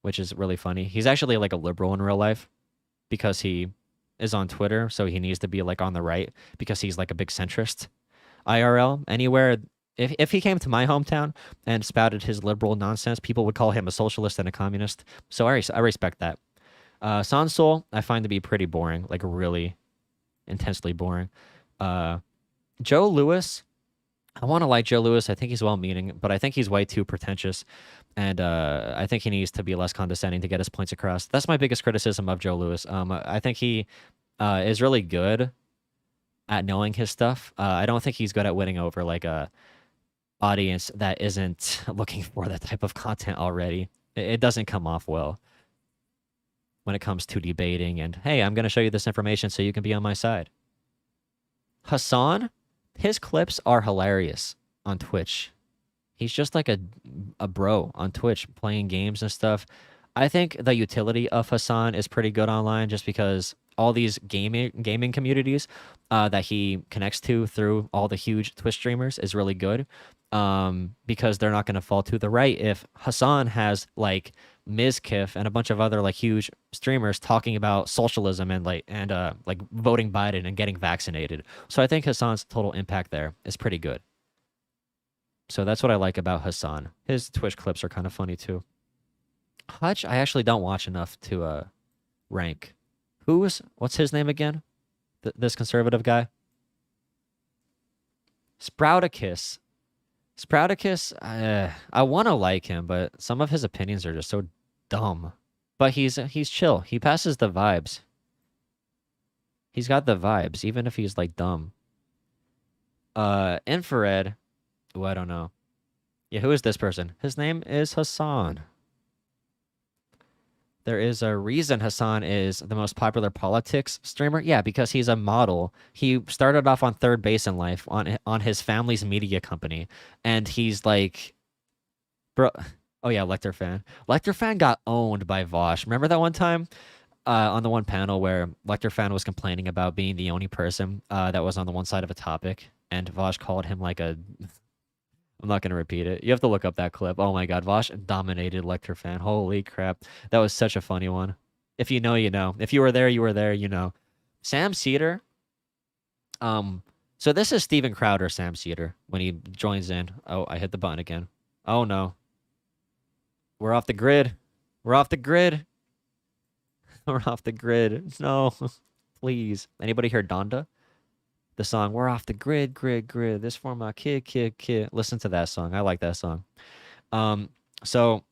which is really funny. He's actually like a liberal in real life because he is on Twitter, so he needs to be like on the right because he's like a big centrist. IRL, anywhere, if he came to my hometown and spouted his liberal nonsense, people would call him a socialist and a communist. So I respect that. Sansol, I find to be pretty boring, like really intensely boring. Joe Lewis, I want to like Joe Lewis. I think he's well-meaning, but I think he's way too pretentious. And I think he needs to be less condescending to get his points across. That's my biggest criticism of Joe Lewis. I think he is really good at knowing his stuff. I don't think he's good at winning over like a audience that isn't looking for that type of content already. It doesn't come off well when it comes to debating and, hey, I'm going to show you this information so you can be on my side. Hassan, his clips are hilarious on Twitch. He's just like a bro on Twitch playing games and stuff. I think the utility of Hassan is pretty good online just because all these gaming communities that he connects to through all the huge Twitch streamers is really good because they're not going to fall to the right if Hassan has like Mizkif and a bunch of other like huge streamers talking about socialism and like voting Biden and getting vaccinated. So I think Hassan's total impact there is pretty good. So that's what I like about Hassan. His Twitch clips are kind of funny too. Hutch, I actually don't watch enough to rank. What's his name again? This conservative guy? Sprouticus. Sprouticus, I want to like him, but some of his opinions are just so dumb. But he's chill. He passes the vibes. He's got the vibes, even if he's like dumb. Infrared. Oh, I don't know. Yeah, who is this person? His name is Hassan. There is a reason Hassan is the most popular politics streamer. Yeah, because he's a model. He started off on third base in life on his family's media company. And he's like, bro, Oh yeah, Lecter fan. Lecter fan got owned by Vaush. Remember that one time on the one panel where Lecter fan was complaining about being the only person that was on the one side of a topic, and Vaush called him like a. I'm not gonna repeat it. You have to look up that clip. Oh my God, Vaush dominated Lecter fan. Holy crap, that was such a funny one. If you know, you know. If you were there, you were there. You know. Sam Cedar. So this is Steven Crowder, Sam Cedar, when he joins in. Oh, I hit the button again. Oh no. We're off the grid. We're off the grid. We're off the grid. No, please. Anybody hear Donda? The song "We're Off the Grid, Grid, Grid." This for my kid, kid, kid. Listen to that song. I like that song. So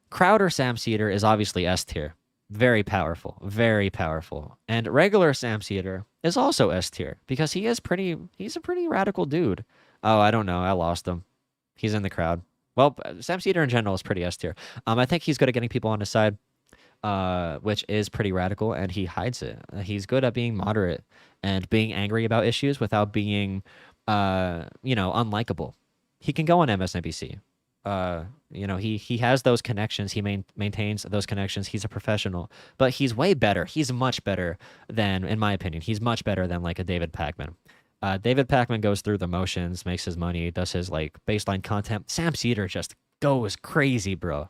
Crowder Sam Cedar is obviously S tier. Very powerful, very powerful. And regular Sam Cedar is also S tier because he's a pretty radical dude. Oh, I don't know. I lost him. He's in the crowd. Well, Sam Cedar in general is pretty S tier. I think he's good at getting people on his side, which is pretty radical, and he hides it. He's good at being moderate and being angry about issues without being, unlikable. He can go on MSNBC. He has those connections. He maintains those connections. He's a professional, but he's way better. He's much better than, in my opinion, he's much better than like a David Pakman. David Pakman goes through the motions, makes his money, does his like baseline content. Sam Cedar just goes crazy, bro.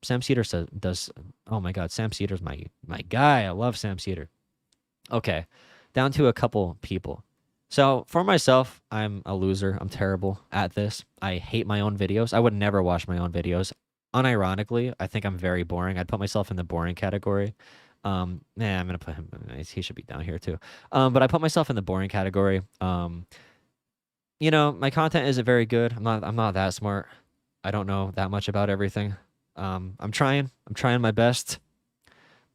Sam Cedar does. Oh my God, Sam Cedar's my guy. I love Sam Cedar. Okay, down to a couple people. So for myself, I'm a loser. I'm terrible at this. I hate my own videos. I would never watch my own videos. Unironically, I think I'm very boring. I'd put myself in the boring category. I'm gonna put him. He should be down here too. But I put myself in the boring category. My content isn't very good. I'm not that smart. I don't know that much about everything. I'm trying my best.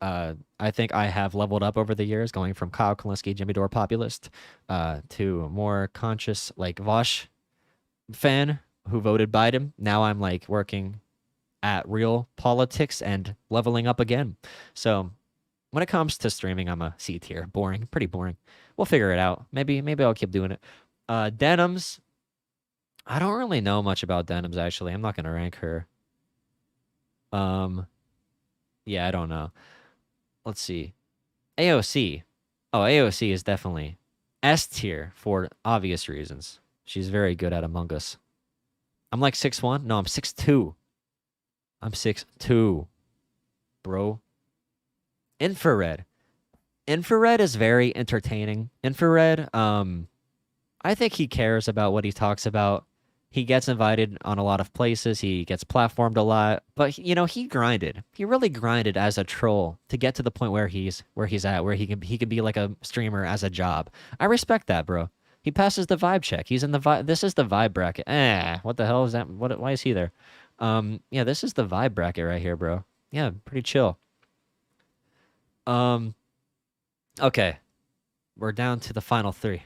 I think I have leveled up over the years, going from Kyle Kalinske, Jimmy Dore populist, to a more conscious, like Vaush fan who voted Biden. Now I'm like working at real politics and leveling up again. So when it comes to streaming, I'm a C tier. Boring, pretty boring. We'll figure it out. Maybe I'll keep doing it. Denims. I don't really know much about Denims, actually. I'm not gonna rank her. Yeah, I don't know. Let's see. AOC. Oh, AOC is definitely S tier for obvious reasons. She's very good at Among Us. I'm like 6'1". No, I'm 6'2". I'm 6'2", bro. Infrared. Infrared is very entertaining. Infrared, I think he cares about what he talks about. He gets invited on a lot of places. He gets platformed a lot. But, he grinded. He really grinded as a troll to get to the point where he's at, where he can be like a streamer as a job. I respect that, bro. He passes the vibe check. He's in the vibe. This is the vibe bracket. What the hell is that? Why is he there? Yeah, this is the vibe bracket right here, bro. Yeah, pretty chill. Okay. We're down to the final three.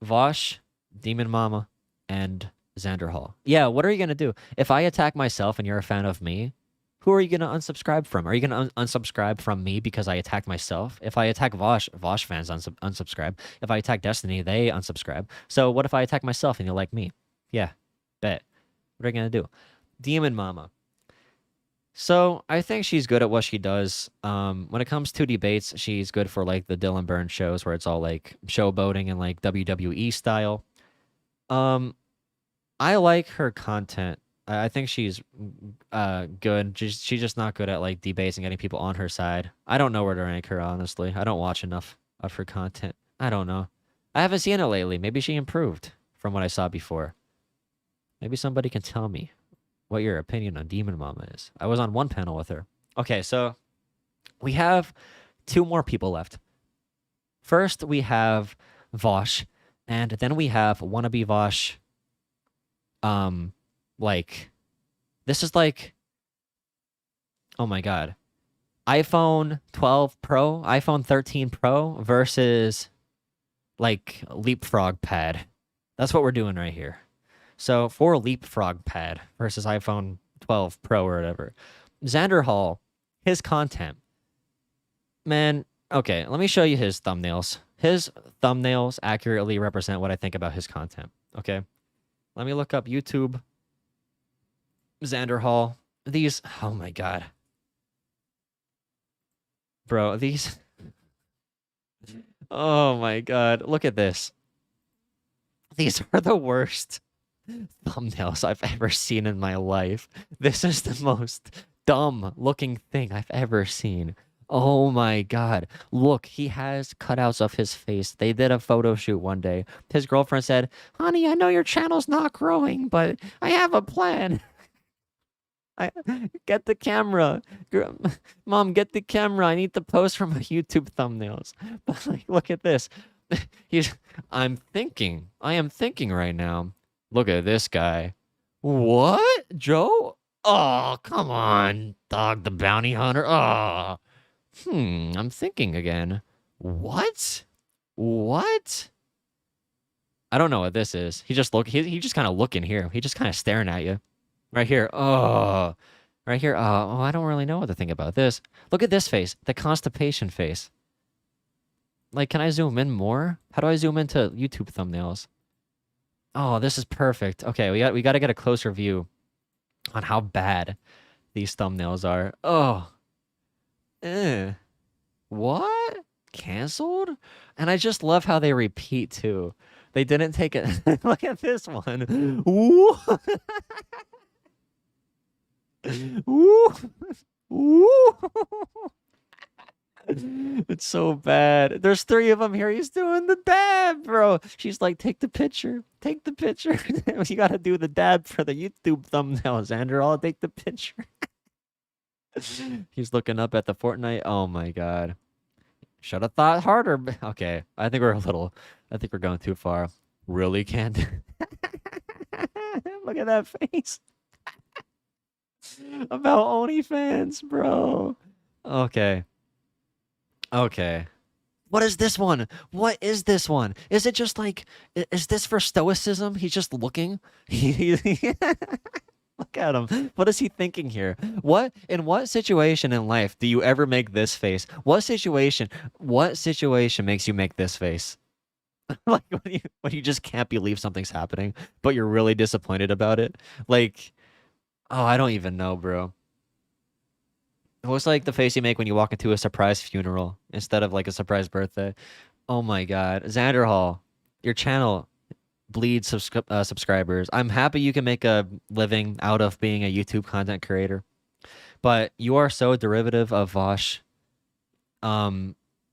Vaush, Demon Mama, and Xander Hall. Yeah, what are you going to do? If I attack myself and you're a fan of me, who are you going to unsubscribe from? Are you going to unsubscribe from me because I attacked myself? If I attack Vaush fans unsubscribe. If I attack Destiny, they unsubscribe. So what if I attack myself and you like me? Yeah, bet. What are you going to do? Demon Mama. So I think she's good at what she does. When it comes to debates, she's good for like the Dylan Burns shows where it's all like showboating and like WWE style. I like her content. I think she's good. She's just not good at like debates and getting people on her side. I don't know where to rank her, honestly. I don't watch enough of her content. I don't know. I haven't seen it lately. Maybe she improved from what I saw before. Maybe somebody can tell me what your opinion on Demon Mama is. I was on one panel with her. Okay, so we have two more people left. First, we have Vaush, and then we have wannabe Vaush. This is like, oh my God, iPhone 12 Pro, iPhone 13 Pro versus like Leapfrog Pad. That's what we're doing right here. So for Leapfrog Pad versus iPhone 12 Pro or whatever, Xander Hall, his content, man. Okay, let me show you his thumbnails. His thumbnails accurately represent what I think about his content. Okay, let me look up YouTube Xander Hall. These, oh my god. Bro, these, oh my god. Look at this. These are the worst thumbnails I've ever seen in my life. This is the most dumb looking thing I've ever seen. Oh my god. Look, he has cutouts of his face. They did a photo shoot one day. His girlfriend said, "Honey, I know your channel's not growing, but I have a plan." I get the camera. Mom, get the camera. I need to post for my YouTube thumbnails. But like, look at this. I am thinking right now. Look at this guy. What? Joe? Oh, come on. Dog the bounty hunter. Oh. I'm thinking again. What? What? I don't know what this is. He just kind of looking here. He just kind of staring at you. Right here. Oh. Right here. Oh, I don't really know what to think about this. Look at this face. The constipation face. Like, can I zoom in more? How do I zoom into YouTube thumbnails? Oh, this is perfect. Okay, we got to get a closer view on how bad these thumbnails are. Oh. What? Canceled? And I just love how they repeat too. They didn't take it. Look at this one. Ooh. Ooh. Ooh. It's so bad. There's 3 of them here. He's doing the dab, bro. She's like, take the picture. Take the picture. You got to do the dab for the YouTube thumbnail, Xander. I'll take the picture. He's looking up at the Fortnite. Oh my god. Should have thought harder. Okay. I think we're going too far. Really can't. Look at that face. About OnlyFans, bro. Okay. Okay. What is this one? What is this one? Is it just like, is this for stoicism? He's just looking. Look at him. What is he thinking here? In what situation in life do you ever make this face? What situation makes you make this face? Like when you just can't believe something's happening, but you're really disappointed about it. Like, oh, I don't even know, bro. It looks like the face you make when you walk into a surprise funeral instead of like a surprise birthday. Oh my god. Xander Hall, your channel bleeds subscribers. I'm happy you can make a living out of being a YouTube content creator, but you are so derivative of Vaush.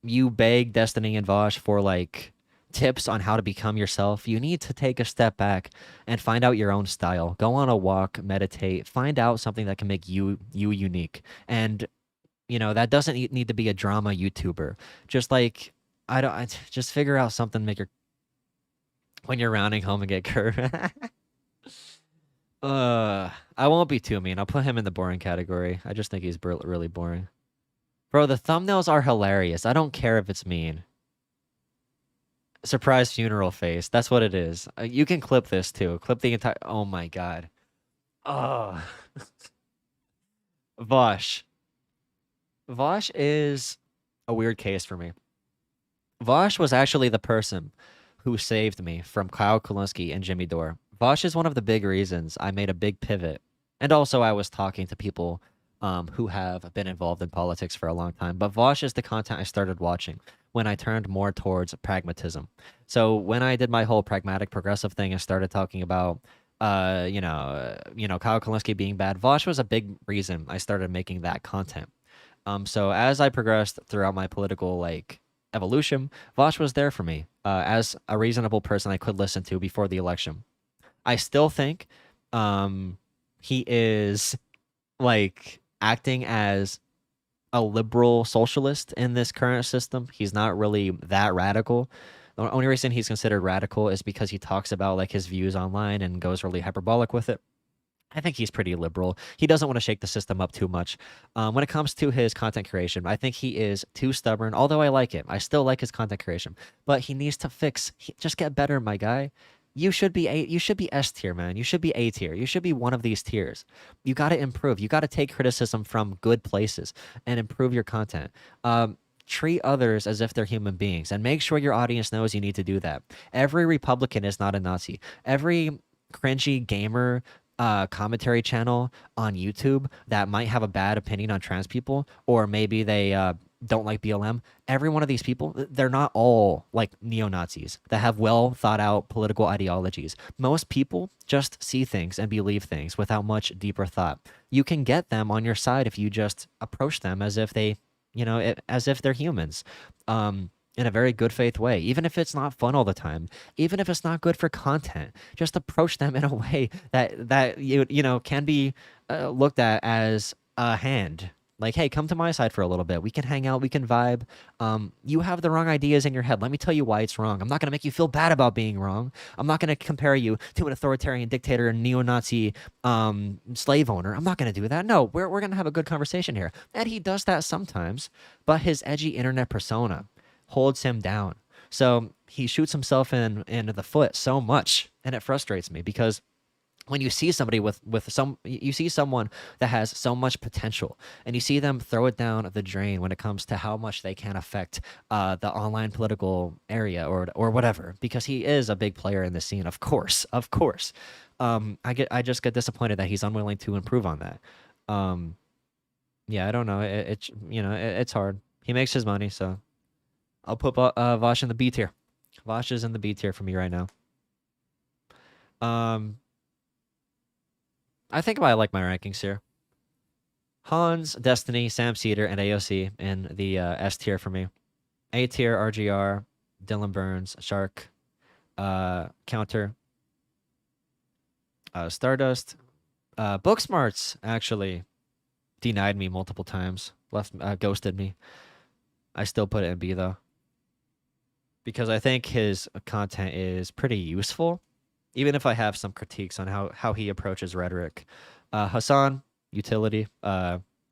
You beg Destiny and Vaush for like tips on how to become yourself. You need to take a step back and find out your own style. Go on a walk, meditate, find out something that can make you unique. And you know, that doesn't need to be a drama YouTuber. Just like just figure out something make your when you're rounding home and get curved. I won't be too mean. I'll put him in the boring category. I just think he's really boring. Bro, the thumbnails are hilarious. I don't care if it's mean. Surprise funeral face. That's what it is. You can clip this too. Clip the entire... Oh my god. Oh. Vaush. Vaush is a weird case for me. Vaush was actually the person who saved me from Kyle Kulinski and Jimmy Dore. Vaush is one of the big reasons I made a big pivot. And also I was talking to people who have been involved in politics for a long time. But Vaush is the content I started watching when I turned more towards pragmatism. So when I did my whole pragmatic progressive thing and started talking about Kyle Kulinski being bad, Vaush was a big reason I started making that content. So as I progressed throughout my political evolution, Vaush was there for me as a reasonable person I could listen to before the election. I still think he is acting as a liberal socialist in this current system. He's not really that radical. The only reason he's considered radical is because he talks about his views online and goes really hyperbolic with it. I think he's pretty liberal. He doesn't want to shake the system up too much. When it comes to his content creation, I think he is too stubborn, although I like it. I still like his content creation, but he needs to just get better, my guy. You should be S tier, man. You should be A tier. You should be one of these tiers. You got to improve. You got to take criticism from good places and improve your content. Treat others as if they're human beings and make sure your audience knows you need to do that. Every Republican is not a Nazi. Every cringy gamer commentary channel on YouTube that might have a bad opinion on trans people, or maybe they don't like BLM. Every one of these people, they're not all like neo-Nazis that have well thought out political ideologies. Most people just see things and believe things without much deeper thought. You can get them on your side if you just approach them as if they, as if they're humans. In a very good faith way, even if it's not fun all the time, even if it's not good for content, just approach them in a way that can be looked at as a hand. Like, hey, come to my side for a little bit. We can hang out. We can vibe. You have the wrong ideas in your head. Let me tell you why it's wrong. I'm not going to make you feel bad about being wrong. I'm not going to compare you to an authoritarian dictator, neo-Nazi slave owner. I'm not going to do that. No, we're going to have a good conversation here. And he does that sometimes, but his edgy internet persona holds him down. So he shoots himself in the foot so much, and it frustrates me because when you see somebody you see someone that has so much potential, and you see them throw it down the drain when it comes to how much they can affect the online political area or whatever, because he is a big player in the scene, of course. I just get disappointed that he's unwilling to improve on that. Yeah, I don't know. It's hard. He makes his money, so I'll put Vaush in the B tier. Vaush is in the B tier for me right now. I think I like my rankings here. Hans, Destiny, Sam Cedar, and AOC in the S tier for me. A tier, RGR, Dylan Burns, Shark, Counter, Stardust. Booksmarts actually denied me multiple times. Ghosted me. I still put it in B though, because I think his content is pretty useful, even if I have some critiques on how he approaches rhetoric. Hassan, utility,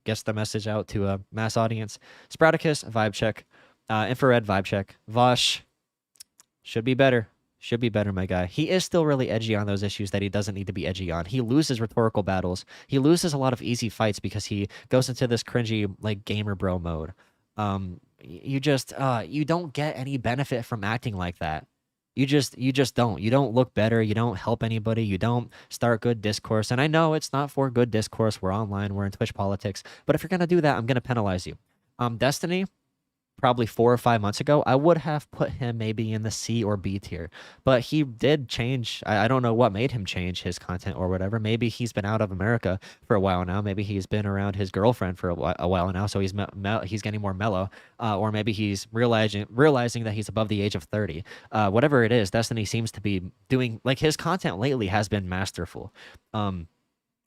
gets the message out to a mass audience. Sprouticus, vibe check. Infrared, vibe check. Vaush, should be better. Should be better, my guy. He is still really edgy on those issues that he doesn't need to be edgy on. He loses rhetorical battles. He loses a lot of easy fights because he goes into this cringy, like, gamer bro mode. You don't get any benefit from acting like that. You just don't. You don't look better. You don't help anybody. You don't start good discourse. And I know it's not for good discourse. We're online. We're in Twitch politics. But if you're gonna do that, I'm gonna penalize you. Destiny, probably 4 or 5 months ago, I would have put him maybe in the C or B tier. But he did change. I don't know what made him change his content or whatever. Maybe he's been out of America for a while now. Maybe he's been around his girlfriend for a while now, so he's getting more mellow. Or maybe he's realizing that he's above the age of 30. Whatever it is, Destiny seems to be doing, like, his content lately has been masterful.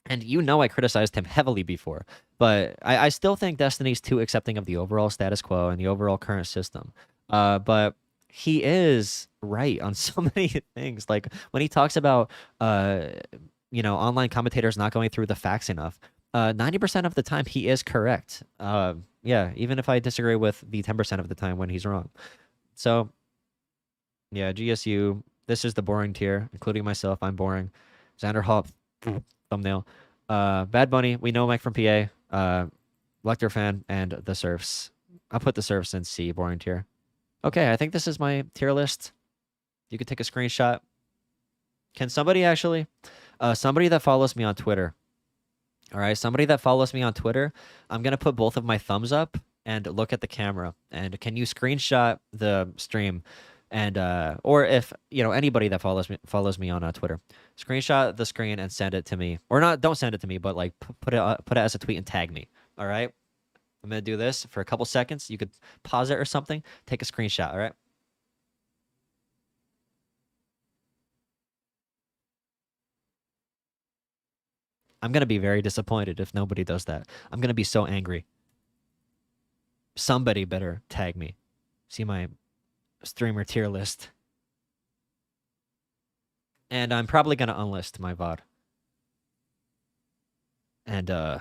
And I criticized him heavily before, but I still think Destiny's too accepting of the overall status quo and the overall current system. But he is right on so many things. Like when he talks about, online commentators not going through the facts enough, 90% of the time he is correct. Yeah, even if I disagree with the 10% of the time when he's wrong. So, yeah, GSU, this is the boring tier, including myself. I'm boring. Xander Hall. Thumbnail. Bad Bunny, we know Mike from PA, Lecter fan, and the Surfs. I'll put the Surfs in C, boring tier. Okay, I think this is my tier list. You could take a screenshot. Can somebody actually? Somebody that follows me on Twitter. All right, somebody that follows me on Twitter, I'm going to put both of my thumbs up and look at the camera. And can you screenshot the stream? And or if anybody that follows me on Twitter, screenshot the screen and send it to me, or not, don't send it to me, but like put it as a tweet and tag me. All right, I'm gonna do this for a couple seconds. You could pause it or something, take a screenshot. All right. I'm gonna be very disappointed if nobody does that. I'm gonna be so angry. Somebody better tag me. See my streamer tier list. And I'm probably going to unlist my VOD. And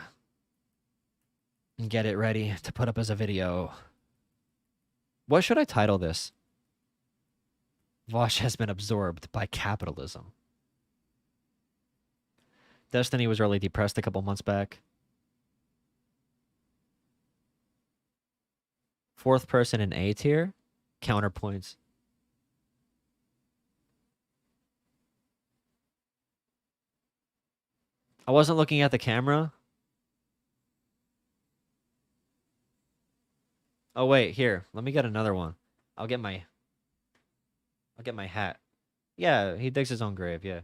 get it ready to put up as a video. What should I title this? Vaush has been absorbed by capitalism. Destiny was really depressed a couple months back. Fourth person in A tier. Counterpoints. I wasn't looking at the camera. Oh wait, here. Let me get another one. I'll get my hat. Yeah, he digs his own grave, yeah.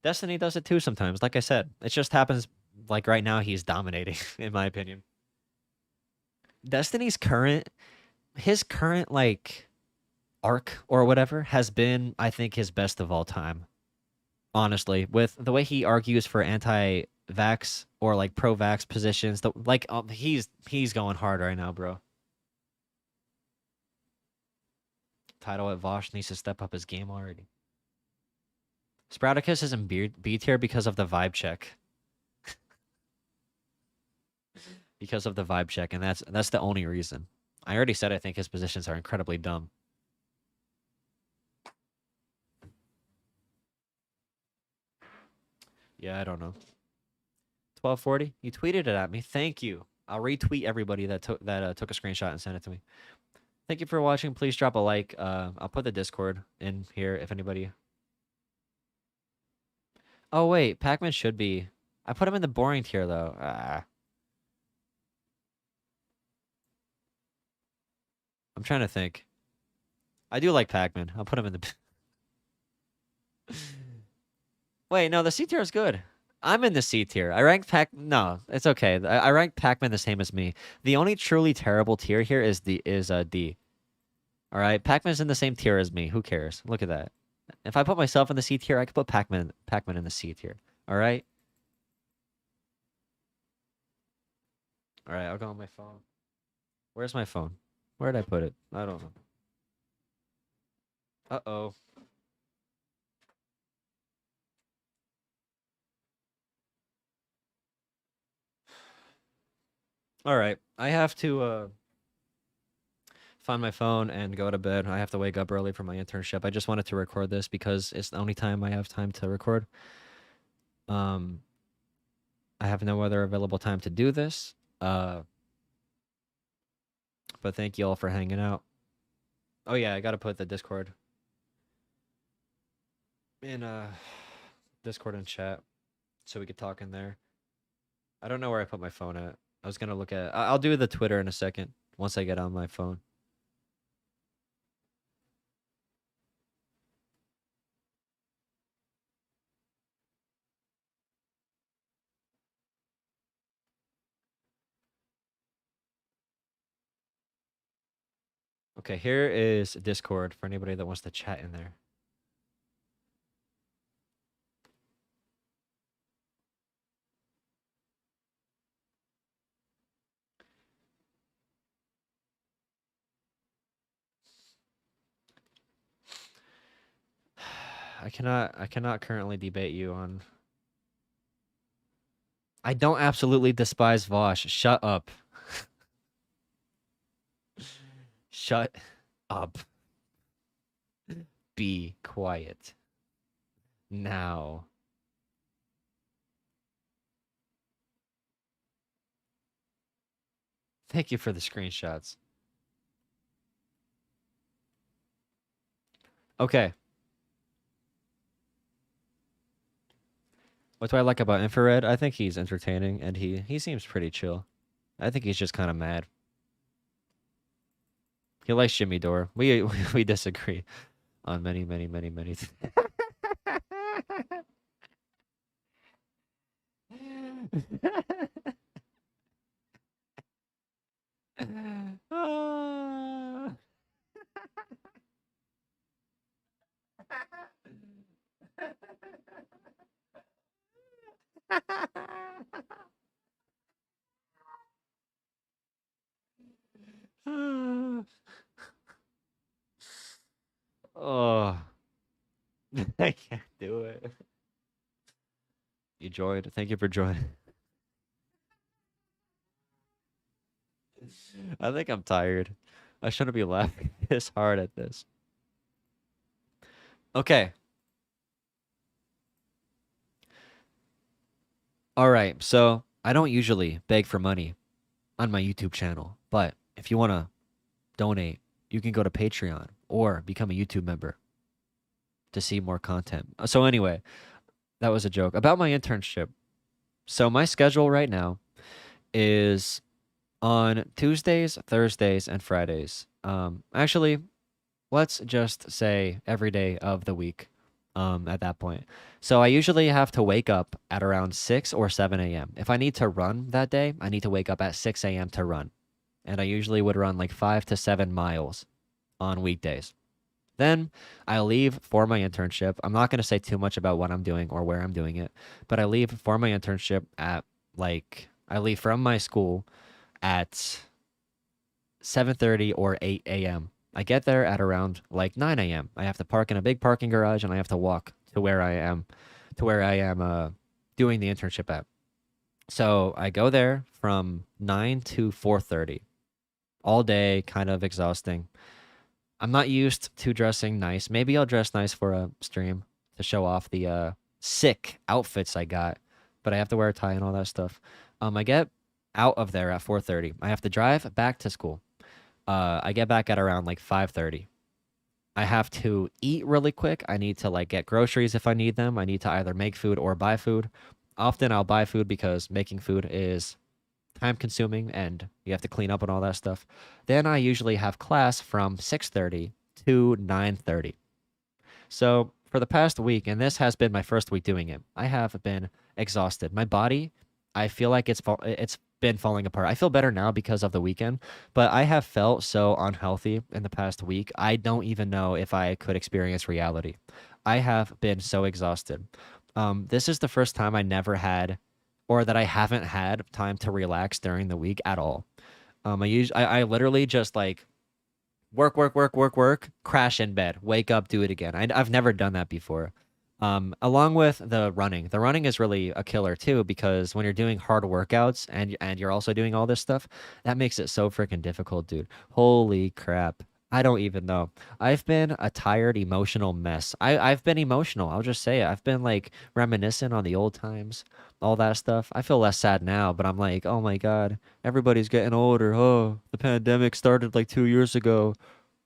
Destiny does it too sometimes. Like I said, it just happens like right now he's dominating in my opinion. Destiny's his current like arc or whatever has been I think his best of all time. Honestly, with the way he argues for anti-vax or like pro-vax positions, he's going hard right now, bro. Title at Vaush needs to step up his game already. Sprouticus is in B tier because of the vibe check. Because of the vibe check, and that's the only reason. I already said I think his positions are incredibly dumb. Yeah, I don't know. 1240. You tweeted it at me. Thank you. I'll retweet everybody that took a screenshot and sent it to me. Thank you for watching. Please drop a like. I'll put the Discord in here if anybody. Oh wait, Pac-Man should be. I put him in the boring tier though. I'm trying to think. I do like Pac-Man. I'll put him in the. Wait, no, the C tier is good. I'm in the C tier. I ranked No, it's okay. I ranked Pac-Man the same as me. The only truly terrible tier here is D. All right, Pac-Man's in the same tier as me. Who cares? Look at that. If I put myself in the C tier, I could put Pac-Man in the C tier. All right. All right, I'll go on my phone. Where's my phone? Where did I put it? I don't know. Uh-oh. All right. I have to find my phone and go to bed. I have to wake up early for my internship. I just wanted to record this because it's the only time I have time to record. I have no other available time to do this. But thank you all for hanging out. Oh yeah, I gotta put the Discord in Discord and chat so we could talk in there. I don't know where I put my phone at. I was gonna look at. I'll do the Twitter in a second once I get on my phone. Okay, here is Discord for anybody that wants to chat in there. I cannot currently debate you on. I don't absolutely despise Vaush. Shut up. Shut up. Be quiet. Now. Thank you for the screenshots. Okay. What do I like about Infrared? I think he's entertaining and he seems pretty chill. I think he's just kind of mad. He likes Jimmy Dore. We disagree on many things. Oh, I can't do it. You joined. Thank you for joining. I think I'm tired. I shouldn't be laughing this hard at this. Okay. All right. So I don't usually beg for money on my YouTube channel, but if you want to donate, you can go to Patreon or become a YouTube member to see more content. So anyway, that was a joke. About my internship, So my schedule right now is on Tuesdays, Thursdays, and Fridays. Actually, let's just say every day of the week. At that point. So I usually have to wake up at around 6 or 7 a.m. If I need to run that day, I need to wake up at 6 a.m. to run. And I usually would run like 5 to 7 miles on weekdays. Then I leave for my internship. I'm not going to say too much about what I'm doing or where I'm doing it, but I leave for my internship at I leave from my school at 7:30 or 8 a.m. I get there at around like 9 a.m. I have to park in a big parking garage and I have to walk to where I am doing the internship at. So I go there from 9 to 4:30 all day, kind of exhausting. I'm not used to dressing nice. Maybe I'll dress nice for a stream to show off the sick outfits I got, but I have to wear a tie and all that stuff. I get out of there at 4:30. I have to drive back to school. I get back at around like 5:30. I have to eat really quick. I need to like get groceries if I need them. I need to either make food or buy food. Often I'll buy food because making food is time consuming and you have to clean up and all that stuff. Then I usually have class from 6:30 to 9:30. So for the past week, and this has been my first week doing it, I have been exhausted. My body, I feel like it's been falling apart. I feel better now because of the weekend, but I have felt so unhealthy in the past week. I don't even know if I could experience reality. I have been so exhausted. This is the first time I never had, or that I haven't had time to relax during the week at all. I literally just like work, crash in bed, wake up, do it again. I've never done that before. Along with the running. The running is really a killer too because when you're doing hard workouts and you're also doing all this stuff, that makes it so freaking difficult, dude. Holy crap. I don't even know. I've been a tired, emotional mess. I've been emotional. I'll just say it. I've been like reminiscing on the old times, all that stuff. I feel less sad now, but I'm like, oh my God, everybody's getting older. Oh, the pandemic started like 2 years ago.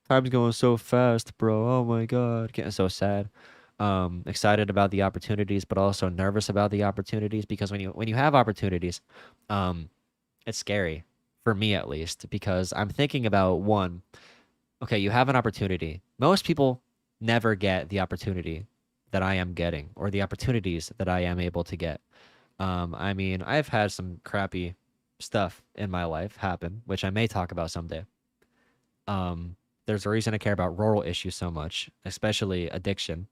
Time's going so fast, bro. Oh my God, getting so sad. Excited about the opportunities, but also nervous about the opportunities because when you have opportunities, it's scary for me at least because I'm thinking about one. Okay, you have an opportunity. Most people never get the opportunity that I am getting or the opportunities that I am able to get. I mean, I've had some crappy stuff in my life happen, which I may talk about someday. There's a reason I care about rural issues so much, especially addiction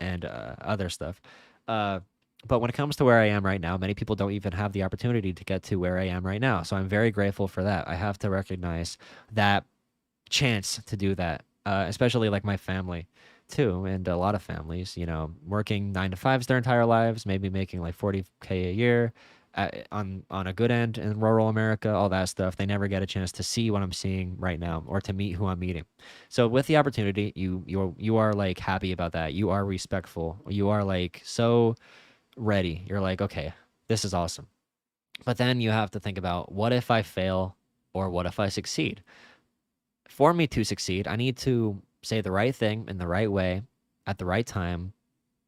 and other stuff. But when it comes to where I am right now, many people don't even have the opportunity to get to where I am right now. So I'm very grateful for that. I have to recognize that chance to do that, especially like my family too, and a lot of families, working 9 to 5s their entire lives, maybe making like 40K a year on a good end in rural America, all that stuff. They never get a chance to see what I'm seeing right now or to meet who I'm meeting. So with the opportunity, you are like happy about that. You are respectful. You are like so ready. You're like, okay, this is awesome. But then you have to think about what if I fail or what if I succeed? For me to succeed, I need to say the right thing in the right way at the right time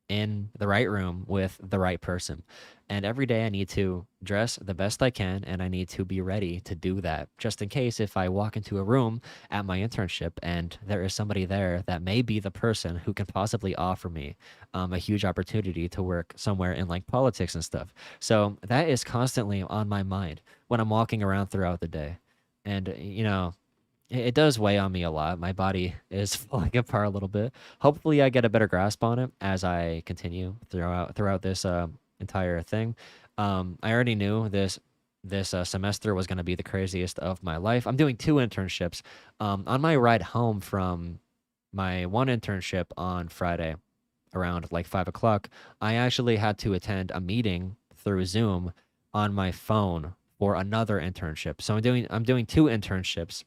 in the right room with the right person. And every day I need to dress the best I can and I need to be ready to do that just in case if I walk into a room at my internship and there is somebody there that may be the person who can possibly offer me a huge opportunity to work somewhere in like politics and stuff. So that is constantly on my mind when I'm walking around throughout the day. And, it does weigh on me a lot. My body is falling apart a little bit. Hopefully, I get a better grasp on it as I continue throughout this entire thing. I already knew this semester was going to be the craziest of my life. I'm doing 2 internships. On my ride home from my one internship on Friday, around like 5 o'clock, I actually had to attend a meeting through Zoom on my phone for another internship. So I'm doing 2 internships.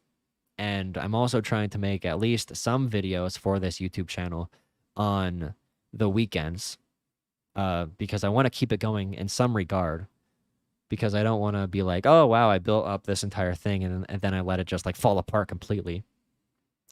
And I'm also trying to make at least some videos for this YouTube channel on the weekends because I want to keep it going in some regard because I don't want to be like, oh, wow, I built up this entire thing and then I let it just like fall apart completely.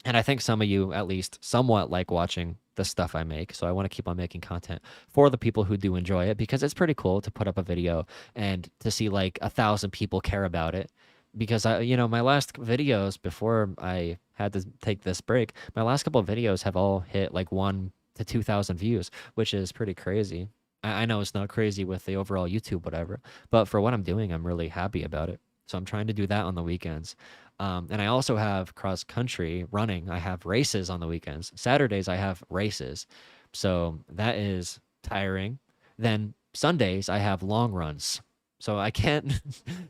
And I think some of you at least somewhat like watching the stuff I make. So I want to keep on making content for the people who do enjoy it, because it's pretty cool to put up a video and to see like 1,000 people care about it. Because my last videos before I had to take this break, my last couple of videos have all hit like 1 to 2,000 views, which is pretty crazy. I know it's not crazy with the overall YouTube, whatever, but for what I'm doing, I'm really happy about it. So I'm trying to do that on the weekends. And I also have cross country running. I have races on the weekends. Saturdays, I have races. So that is tiring. Then Sundays, I have long runs. So I can't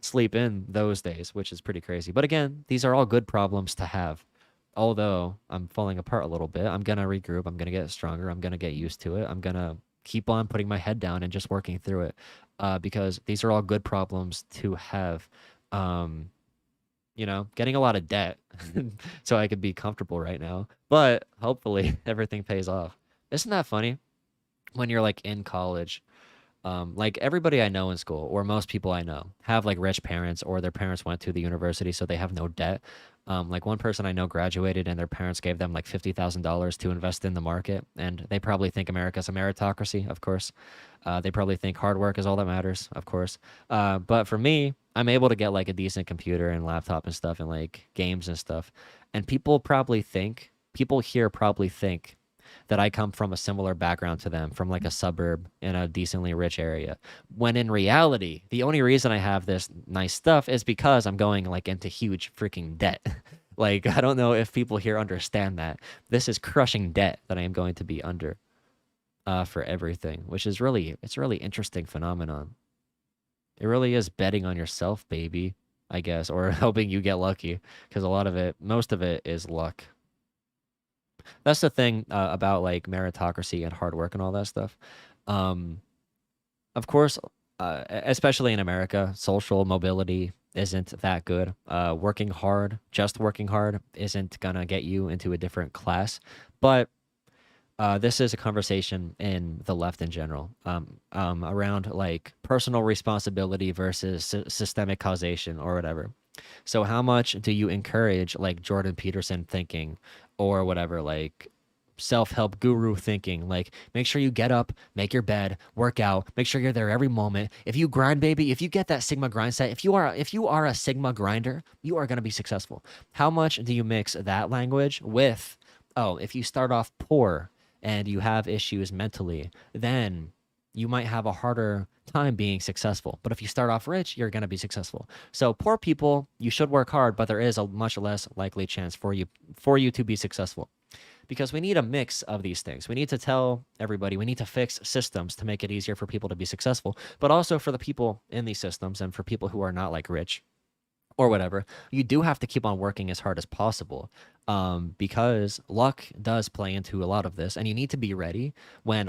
sleep in those days, which is pretty crazy. But again, these are all good problems to have. Although I'm falling apart a little bit, I'm going to regroup. I'm going to get stronger. I'm going to get used to it. I'm going to keep on putting my head down and just working through it, because these are all good problems to have. Um, getting a lot of debt so I could be comfortable right now. But hopefully everything pays off. Isn't that funny? When you're like in college, like everybody I know in school, or most people I know, have like rich parents, or their parents went to the university, so they have no debt. Like one person I know graduated and their parents gave them like $50,000 to invest in the market, and they probably think America's a meritocracy, of course. They probably think hard work is all that matters, of course. But for me, I'm able to get like a decent computer and laptop and stuff, and like games and stuff. And people here probably think that I come from a similar background to them, from like a suburb in a decently rich area. When in reality, the only reason I have this nice stuff is because I'm going like into huge freaking debt. Like, I don't know if people here understand that. This is crushing debt that I am going to be under for everything, which is it's a really interesting phenomenon. It really is betting on yourself, baby, I guess, or hoping you get lucky, because most of it is luck. That's the thing about like meritocracy and hard work and all that stuff. Um, of course, especially in America, social mobility isn't that good. Just working hard, isn't gonna get you into a different class. But this is a conversation in the left in general, around like personal responsibility versus systemic causation or whatever. So how much do you encourage like Jordan Peterson thinking, or whatever, like self-help guru thinking, like make sure you get up, make your bed, work out, make sure you're there every moment. If you grind, baby, if you get that Sigma grind set, if you are a Sigma grinder, you are going to be successful. How much do you mix that language with, oh, if you start off poor and you have issues mentally, then you might have a harder time being successful. But if you start off rich, you're going to be successful. So poor people, you should work hard, but there is a much less likely chance for you to be successful. Because we need a mix of these things. We need to tell everybody, we need to fix systems to make it easier for people to be successful, but also for the people in these systems and for people who are not like rich or whatever, you do have to keep on working as hard as possible, because luck does play into a lot of this, and you need to be ready when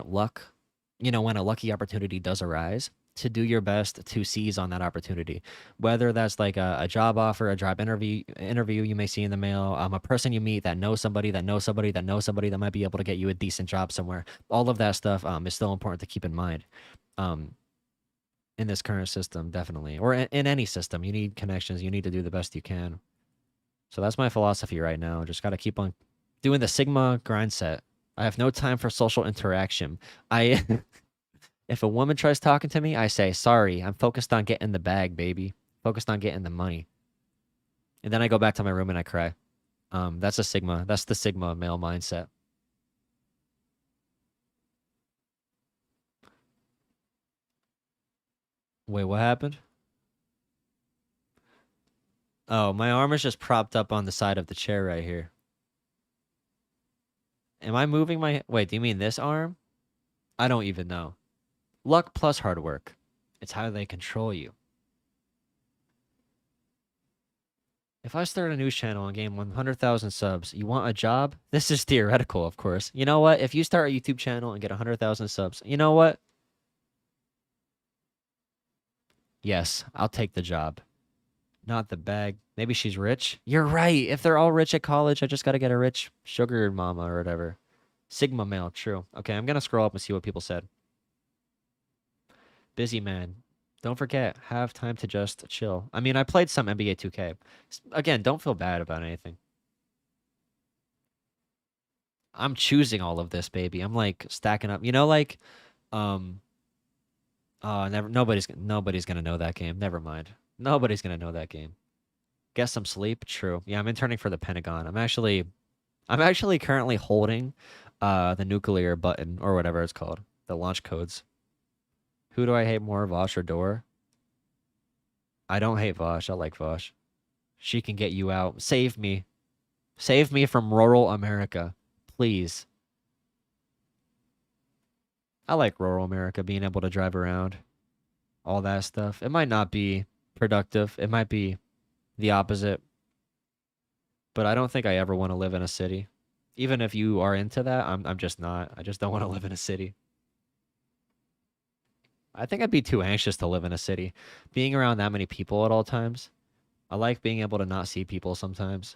when a lucky opportunity does arise, to do your best to seize on that opportunity, whether that's like a job offer, a job interview you may see in the mail, a person you meet that knows somebody that knows somebody that knows somebody that might be able to get you a decent job somewhere. All of that stuff is still important to keep in mind. In this current system, definitely, or in any system, you need connections. You need to do the best you can. So that's my philosophy right now. Just got to keep on doing the Sigma grind set. I have no time for social interaction. If a woman tries talking to me, I say, sorry, I'm focused on getting the bag, baby. Focused on getting the money. And then I go back to my room and I cry. That's the Sigma male mindset. Wait, what happened? Oh, my arm is just propped up on the side of the chair right here. Am I moving my... Wait, do you mean this arm? I don't even know. Luck plus hard work. It's how they control you. If I start a news channel and gain 100,000 subs, you want a job? This is theoretical, of course. You know what? If you start a YouTube channel and get 100,000 subs, you know what? Yes, I'll take the job. Not the bag. Maybe she's rich. You're right. If they're all rich at college, I just gotta get a rich sugar mama or whatever. Sigma male, true. Okay, I'm gonna scroll up and see what people said. Busy man. Don't forget, have time to just chill. I mean, I played some NBA 2K. Again, don't feel bad about anything. I'm choosing all of this, baby. I'm like stacking up. You know, like, um, never. Nobody's gonna know that game. Never mind. Nobody's gonna know that game. Get some sleep. True. Yeah, I'm interning for the Pentagon. I'm actually currently holding, the nuclear button or whatever it's called, the launch codes. Who do I hate more, Vaush or Door? I don't hate Vaush. I like Vaush. She can get you out. Save me. Save me from rural America, please. I like rural America, being able to drive around, all that stuff. It might not be productive. It might be the opposite, but I don't think I ever want to live in a city. Even if you are into that, I'm just not. I just don't want to live in a city. I think I'd be too anxious to live in a city. Being around that many people at all times. I like being able to not see people sometimes.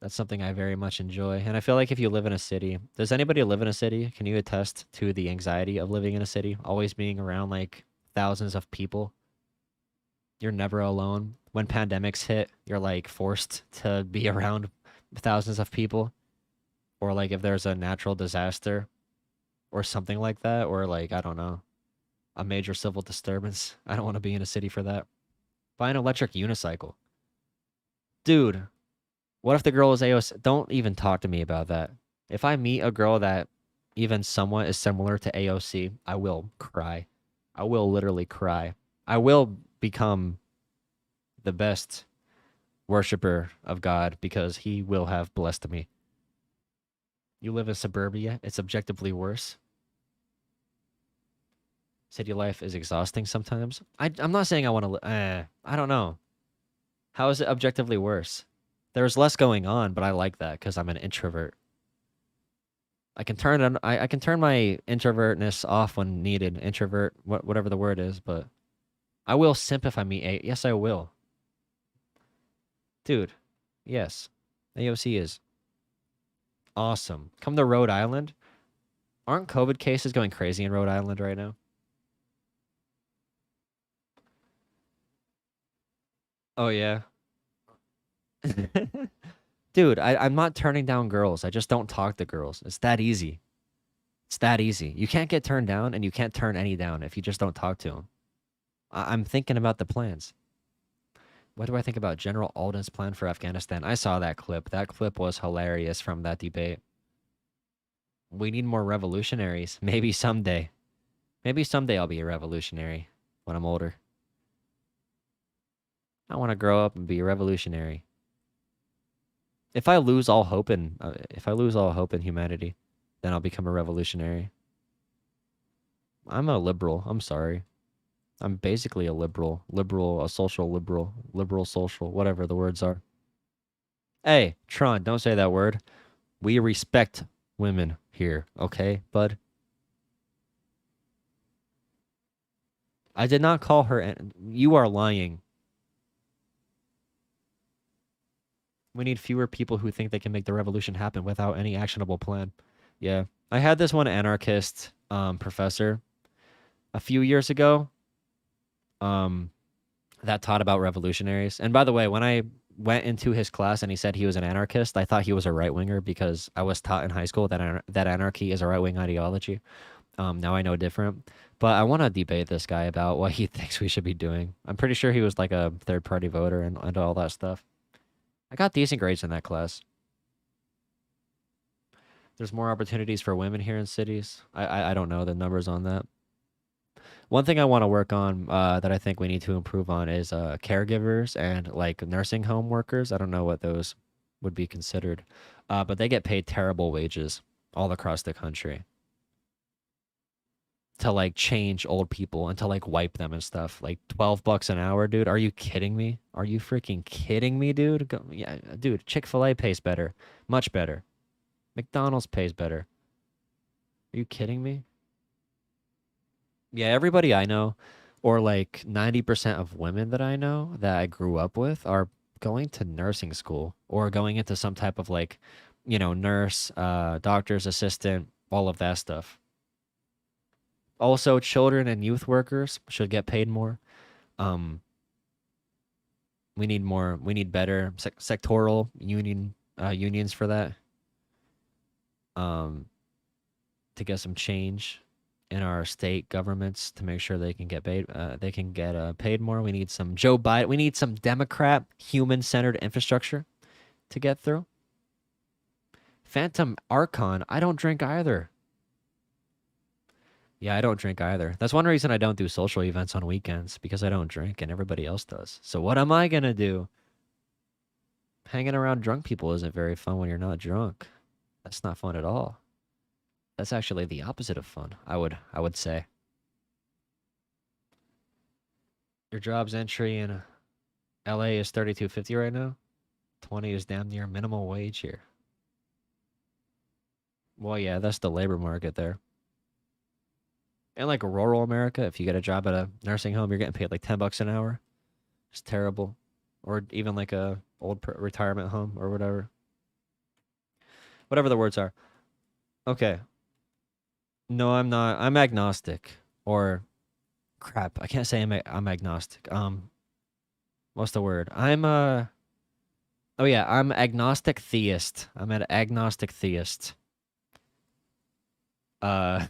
That's something I very much enjoy. And I feel like if you live in a city, does anybody live in a city? Can you attest to the anxiety of living in a city? Always being around like thousands of people. You're never alone. When pandemics hit, you're like forced to be around thousands of people. Or like if there's a natural disaster or something like that, or like, I don't know, a major civil disturbance. I don't want to be in a city for that. Buy an electric unicycle. Dude, what if the girl is AOC? Don't even talk to me about that. If I meet a girl that even somewhat is similar to AOC, I will cry. I will literally cry. I will become the best worshiper of God because he will have blessed me. You live in suburbia, it's objectively worse. City life is exhausting sometimes. I'm not saying I want to. I don't know. How is it objectively worse? There's less going on, but I like that because I'm an introvert. I can turn I can turn my introvertness off when needed. Introvert, whatever the word is, but I will simp if I meet a. Yes, I will. Dude, yes. AOC is awesome. Come to Rhode Island. Aren't COVID cases going crazy in Rhode Island right now? Oh yeah. Dude, I'm not turning down girls. I just don't talk to girls. It's that easy. It's that easy. You can't get turned down and you can't turn any down if you just don't talk to them. I'm thinking about the plans. What do I think about General Alden's plan for Afghanistan? I saw that clip. That clip was hilarious from that debate. We need more revolutionaries. Maybe someday. Maybe someday I'll be a revolutionary when I'm older. I want to grow up and be a revolutionary. If I lose all hope in humanity, then I'll become a revolutionary. I'm a liberal. I'm sorry. I'm basically a liberal. Liberal, a social liberal. Liberal social, whatever the words are. Hey, Tron, don't say that word. We respect women here, okay, bud? I did not call her. You are lying. We need fewer people who think they can make the revolution happen without any actionable plan. Yeah. I had this one anarchist professor a few years ago that taught about revolutionaries. And by the way, when I went into his class and he said he was an anarchist, I thought he was a right-winger because I was taught in high school that that anarchy is a right-wing ideology. Now I know different. But I want to debate this guy about what he thinks we should be doing. I'm pretty sure he was like a third-party voter and all that stuff. I got decent grades in that class. There's more opportunities for women here in cities. I don't know the numbers on that. One thing I want to work on that I think we need to improve on is caregivers and like nursing home workers. I don't know what those would be considered, but they get paid terrible wages all across the country to like change old people and to like wipe them and stuff. Like $12 an hour, dude. Are you kidding me? Are you freaking kidding me, dude? Yeah, dude. Chick-fil-A pays better, much better. McDonald's pays better. Are you kidding me? Yeah, everybody I know, or like 90% of women that I know that I grew up with are going to nursing school or going into some type of like, nurse, doctor's assistant, all of that stuff. Also, children and youth workers should get paid more. Um, we need more. We need better sectoral unions for that. to get some change in our state governments to make sure they can get paid. They can get paid more. We need some Joe Biden. We need some Democrat human-centered infrastructure to get through. Phantom Archon. I don't drink either. Yeah, I don't drink either. That's one reason I don't do social events on weekends, because I don't drink and everybody else does. So what am I gonna do? Hanging around drunk people isn't very fun when you're not drunk. That's not fun at all. That's actually the opposite of fun, I would say. Your job's entry in LA is $32.50 right now. 20 is damn near minimum wage here. Well, yeah, that's the labor market there. In like rural America, if you get a job at a nursing home, you're getting paid like $10 an hour. It's terrible. Or even like a retirement home or whatever. Whatever the words are. Okay. No, I'm not. I'm agnostic. Or crap, I can't say I'm agnostic. What's the word? I'm agnostic theist. I'm an agnostic theist. I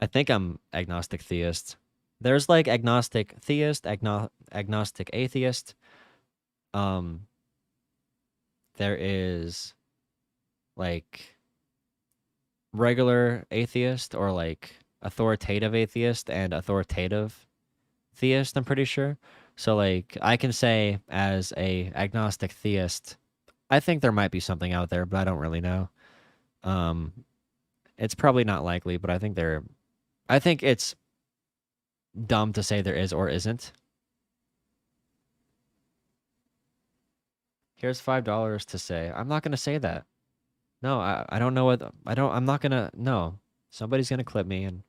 think I'm agnostic theist. There's like agnostic theist, agnostic atheist. There is like regular atheist, or like authoritative atheist and authoritative theist, I'm pretty sure. So like I can say as a agnostic theist, I think there might be something out there, but I don't really know. It's probably not likely, but I think it's dumb to say there is or isn't. Here's $5 to say. I'm not gonna say that. No, I don't know what I'm not gonna. No, somebody's gonna clip me. And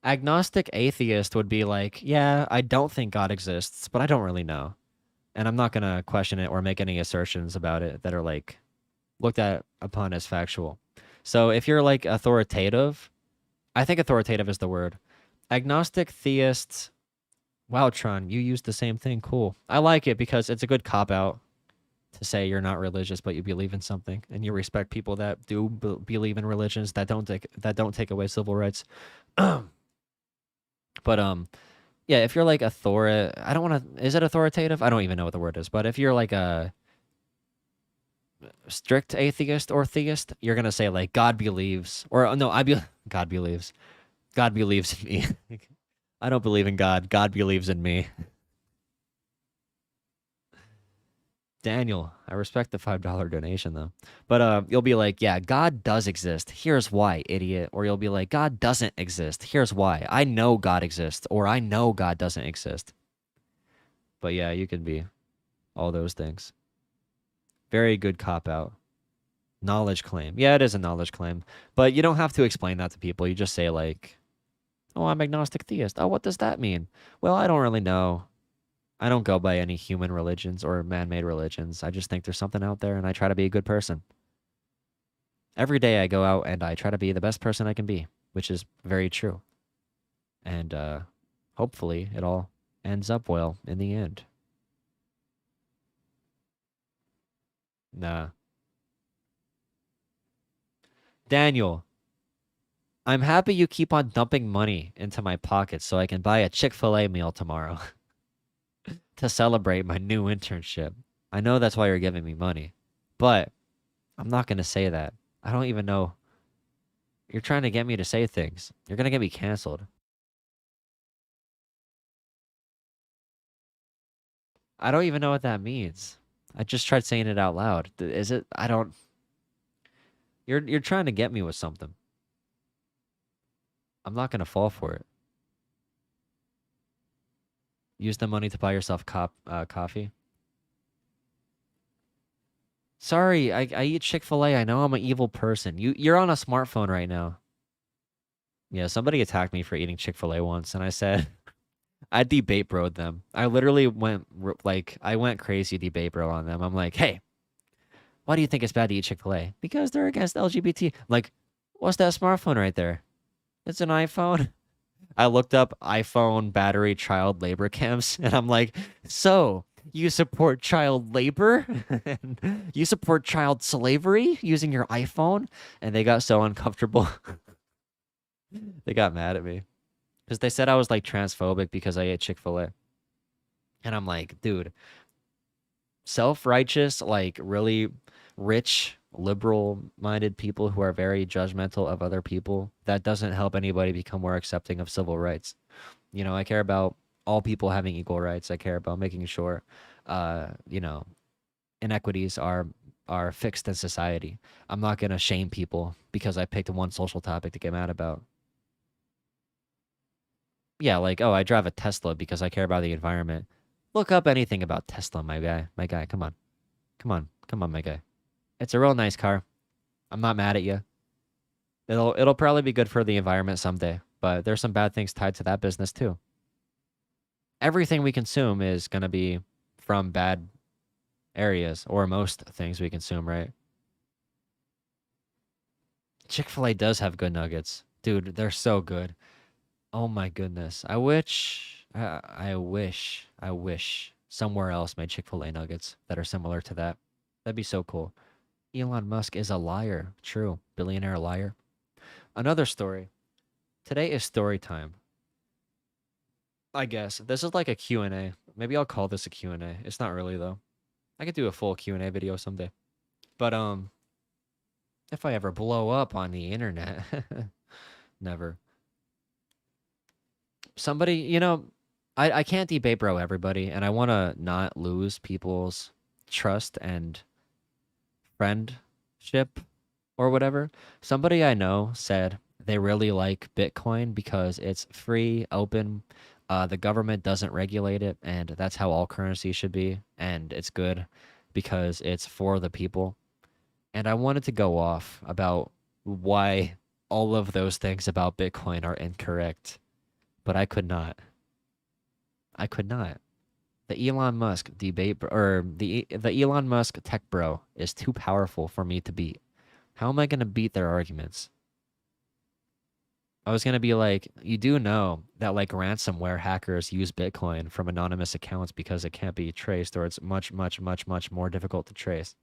agnostic atheist would be like, yeah, I don't think God exists, but I don't really know, and I'm not gonna question it or make any assertions about it that are like looked at upon as factual. So if you're like authoritative, I think authoritative is the word. Agnostic theist. Wow, Tron, you used the same thing. Cool. I like it because it's a good cop-out to say you're not religious, but you believe in something, and you respect people that do believe in religions that don't take away civil rights. But yeah, if you're like I don't want to. Is it authoritative? I don't even know what the word is. But if you're like a strict atheist or theist, you're gonna say like God believes, or no, God believes. God believes in me. I don't believe in God. God believes in me. Daniel, I respect the $5 donation though. But you'll be like, yeah, God does exist. Here's why, idiot. Or you'll be like, God doesn't exist. Here's why. I know God exists, or I know God doesn't exist. But yeah, you can be all those things. Very good cop-out. Knowledge claim. Yeah, it is a knowledge claim. But you don't have to explain that to people. You just say like, oh, I'm agnostic theist. Oh, what does that mean? Well, I don't really know. I don't go by any human religions or man-made religions. I just think there's something out there, and I try to be a good person. Every day I go out and I try to be the best person I can be, which is very true. And hopefully it all ends up well in the end. Nah. Daniel, I'm happy you keep on dumping money into my pockets so I can buy a Chick-fil-A meal tomorrow. To celebrate my new internship. I know that's why you're giving me money, but I'm not going to say that. I don't even know. You're trying to get me to say things. You're going to get me canceled. I don't even know what that means. I just tried saying it out loud. Is it? I don't. You're trying to get me with something. I'm not going to fall for it. Use the money to buy yourself coffee. Sorry, I eat Chick-fil-A. I know I'm an evil person. You're on a smartphone right now. Yeah, somebody attacked me for eating Chick-fil-A once, and I said I debate broed them. I literally went crazy debate bro on them. I'm like, hey, why do you think it's bad to eat Chick-fil-A? Because they're against LGBT. I'm like, what's that smartphone right there? It's an iPhone. I looked up iPhone battery child labor camps, and I'm like, so You support child labor? And you support child slavery using your iPhone? And they got so uncomfortable. They got mad at me because they said I was like transphobic because I ate Chick-fil-A. And I'm like, dude, self-righteous, like really rich, liberal-minded people who are very judgmental of other people, that doesn't help anybody become more accepting of civil rights. You know, I care about all people having equal rights. I care about making sure, you know, inequities are fixed in society. I'm not gonna shame people because I picked one social topic to get mad about. Yeah, like, oh, I drive a Tesla because I care about the environment. Look up anything about Tesla, my guy. My guy, come on. Come on. Come on, my guy. It's a real nice car. I'm not mad at you. It'll probably be good for the environment someday, but there's some bad things tied to that business too. Everything we consume is going to be from bad areas, or most things we consume, right? Chick-fil-A does have good nuggets. Dude, they're so good. Oh my goodness. I wish somewhere else made Chick-fil-A nuggets that are similar to that. That'd be so cool. Elon Musk is a liar. True. Billionaire liar. Another story. Today is story time. I guess. This is like a Q&A. Maybe I'll call this a Q&A. It's not really though. I could do a full Q&A video someday. But if I ever blow up on the internet, never. Somebody, you know, I can't debate bro everybody, and I want to not lose people's trust and friendship or whatever. Somebody I know said they really like Bitcoin because it's free, open. The government doesn't regulate it, and that's how all currency should be. And it's good because it's for the people. And I wanted to go off about why all of those things about Bitcoin are incorrect, but I could not. I could not. The Elon Musk debate or the Elon Musk tech bro is too powerful for me to beat. How am I going to beat their arguments? I was going to be like, you do know that like ransomware hackers use Bitcoin from anonymous accounts because it can't be traced, or it's much, much, much, much more difficult to trace.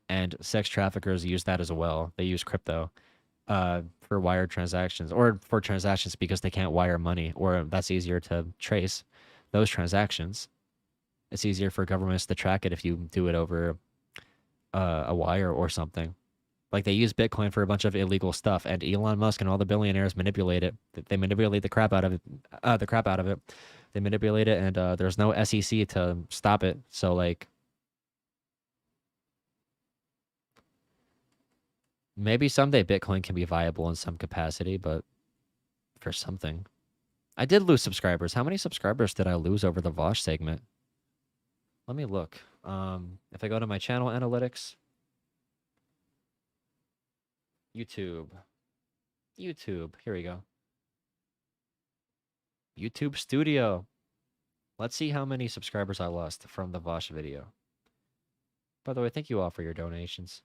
And sex traffickers use that as well. They use crypto for wire transactions, or for transactions because they can't wire money, or that's easier to trace those transactions. It's easier for governments to track it if you do it over a wire or something. Like they use Bitcoin for a bunch of illegal stuff, and Elon Musk and all the billionaires manipulate it. They manipulate the crap out of it. They manipulate it, and there's no SEC to stop it. So like, maybe someday Bitcoin can be viable in some capacity, but for something. I did lose subscribers. How many subscribers did I lose over the Vaush segment? Let me look. If I go to my channel analytics, YouTube, here we go. YouTube Studio. Let's see how many subscribers I lost from the Vaush video. By the way, thank you all for your donations.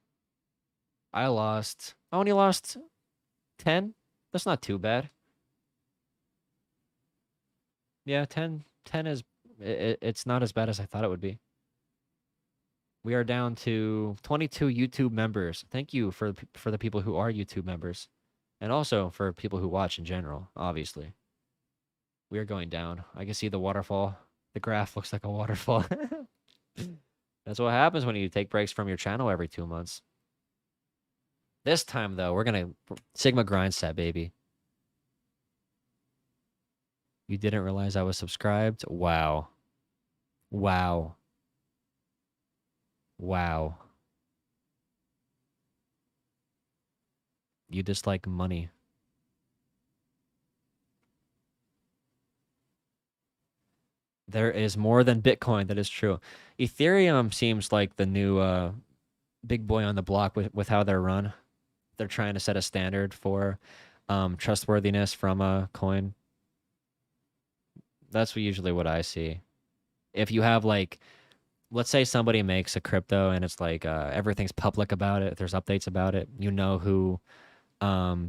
I only lost 10. That's not too bad. Yeah, 10 is, it's not as bad as I thought it would be. We are down to 22 YouTube members. Thank you for the people who are YouTube members, and also for people who watch in general, obviously. We are going down. I can see the waterfall. The graph looks like a waterfall. That's what happens when you take breaks from your channel every 2 months. This time, though, we're going to Sigma grind set, baby. You didn't realize I was subscribed? Wow. Wow. Wow. You dislike money. There is more than Bitcoin. That is true. Ethereum seems like the new big boy on the block with how they're run. They're trying to set a standard for trustworthiness from a coin. That's usually what I see. If you have like, let's say somebody makes a crypto and it's like everything's public about it. There's updates about it. You know who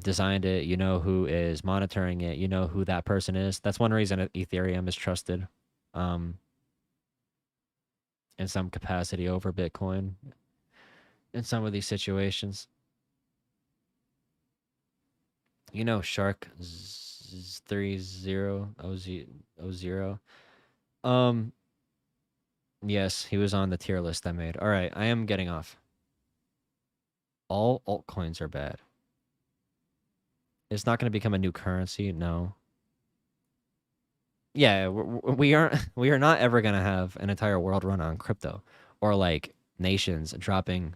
designed it. You know who is monitoring it. You know who that person is. That's one reason Ethereum is trusted. in some capacity over Bitcoin in some of these situations. You know, Shark 3000. Yes, he was on the tier list I made. All right, I am getting off. All altcoins are bad. It's not going to become a new currency, no. Yeah, we are not ever going to have an entire world run on crypto, or like nations dropping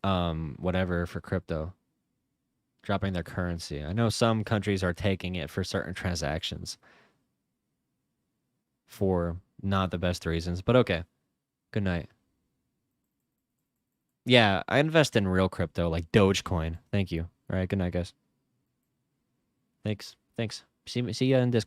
whatever for crypto, dropping their currency. I know some countries are taking it for certain transactions for not the best reasons, but okay. Good night. Yeah, I invest in real crypto like Dogecoin. Thank you. All right, good night, guys. Thanks. See ya in Discord.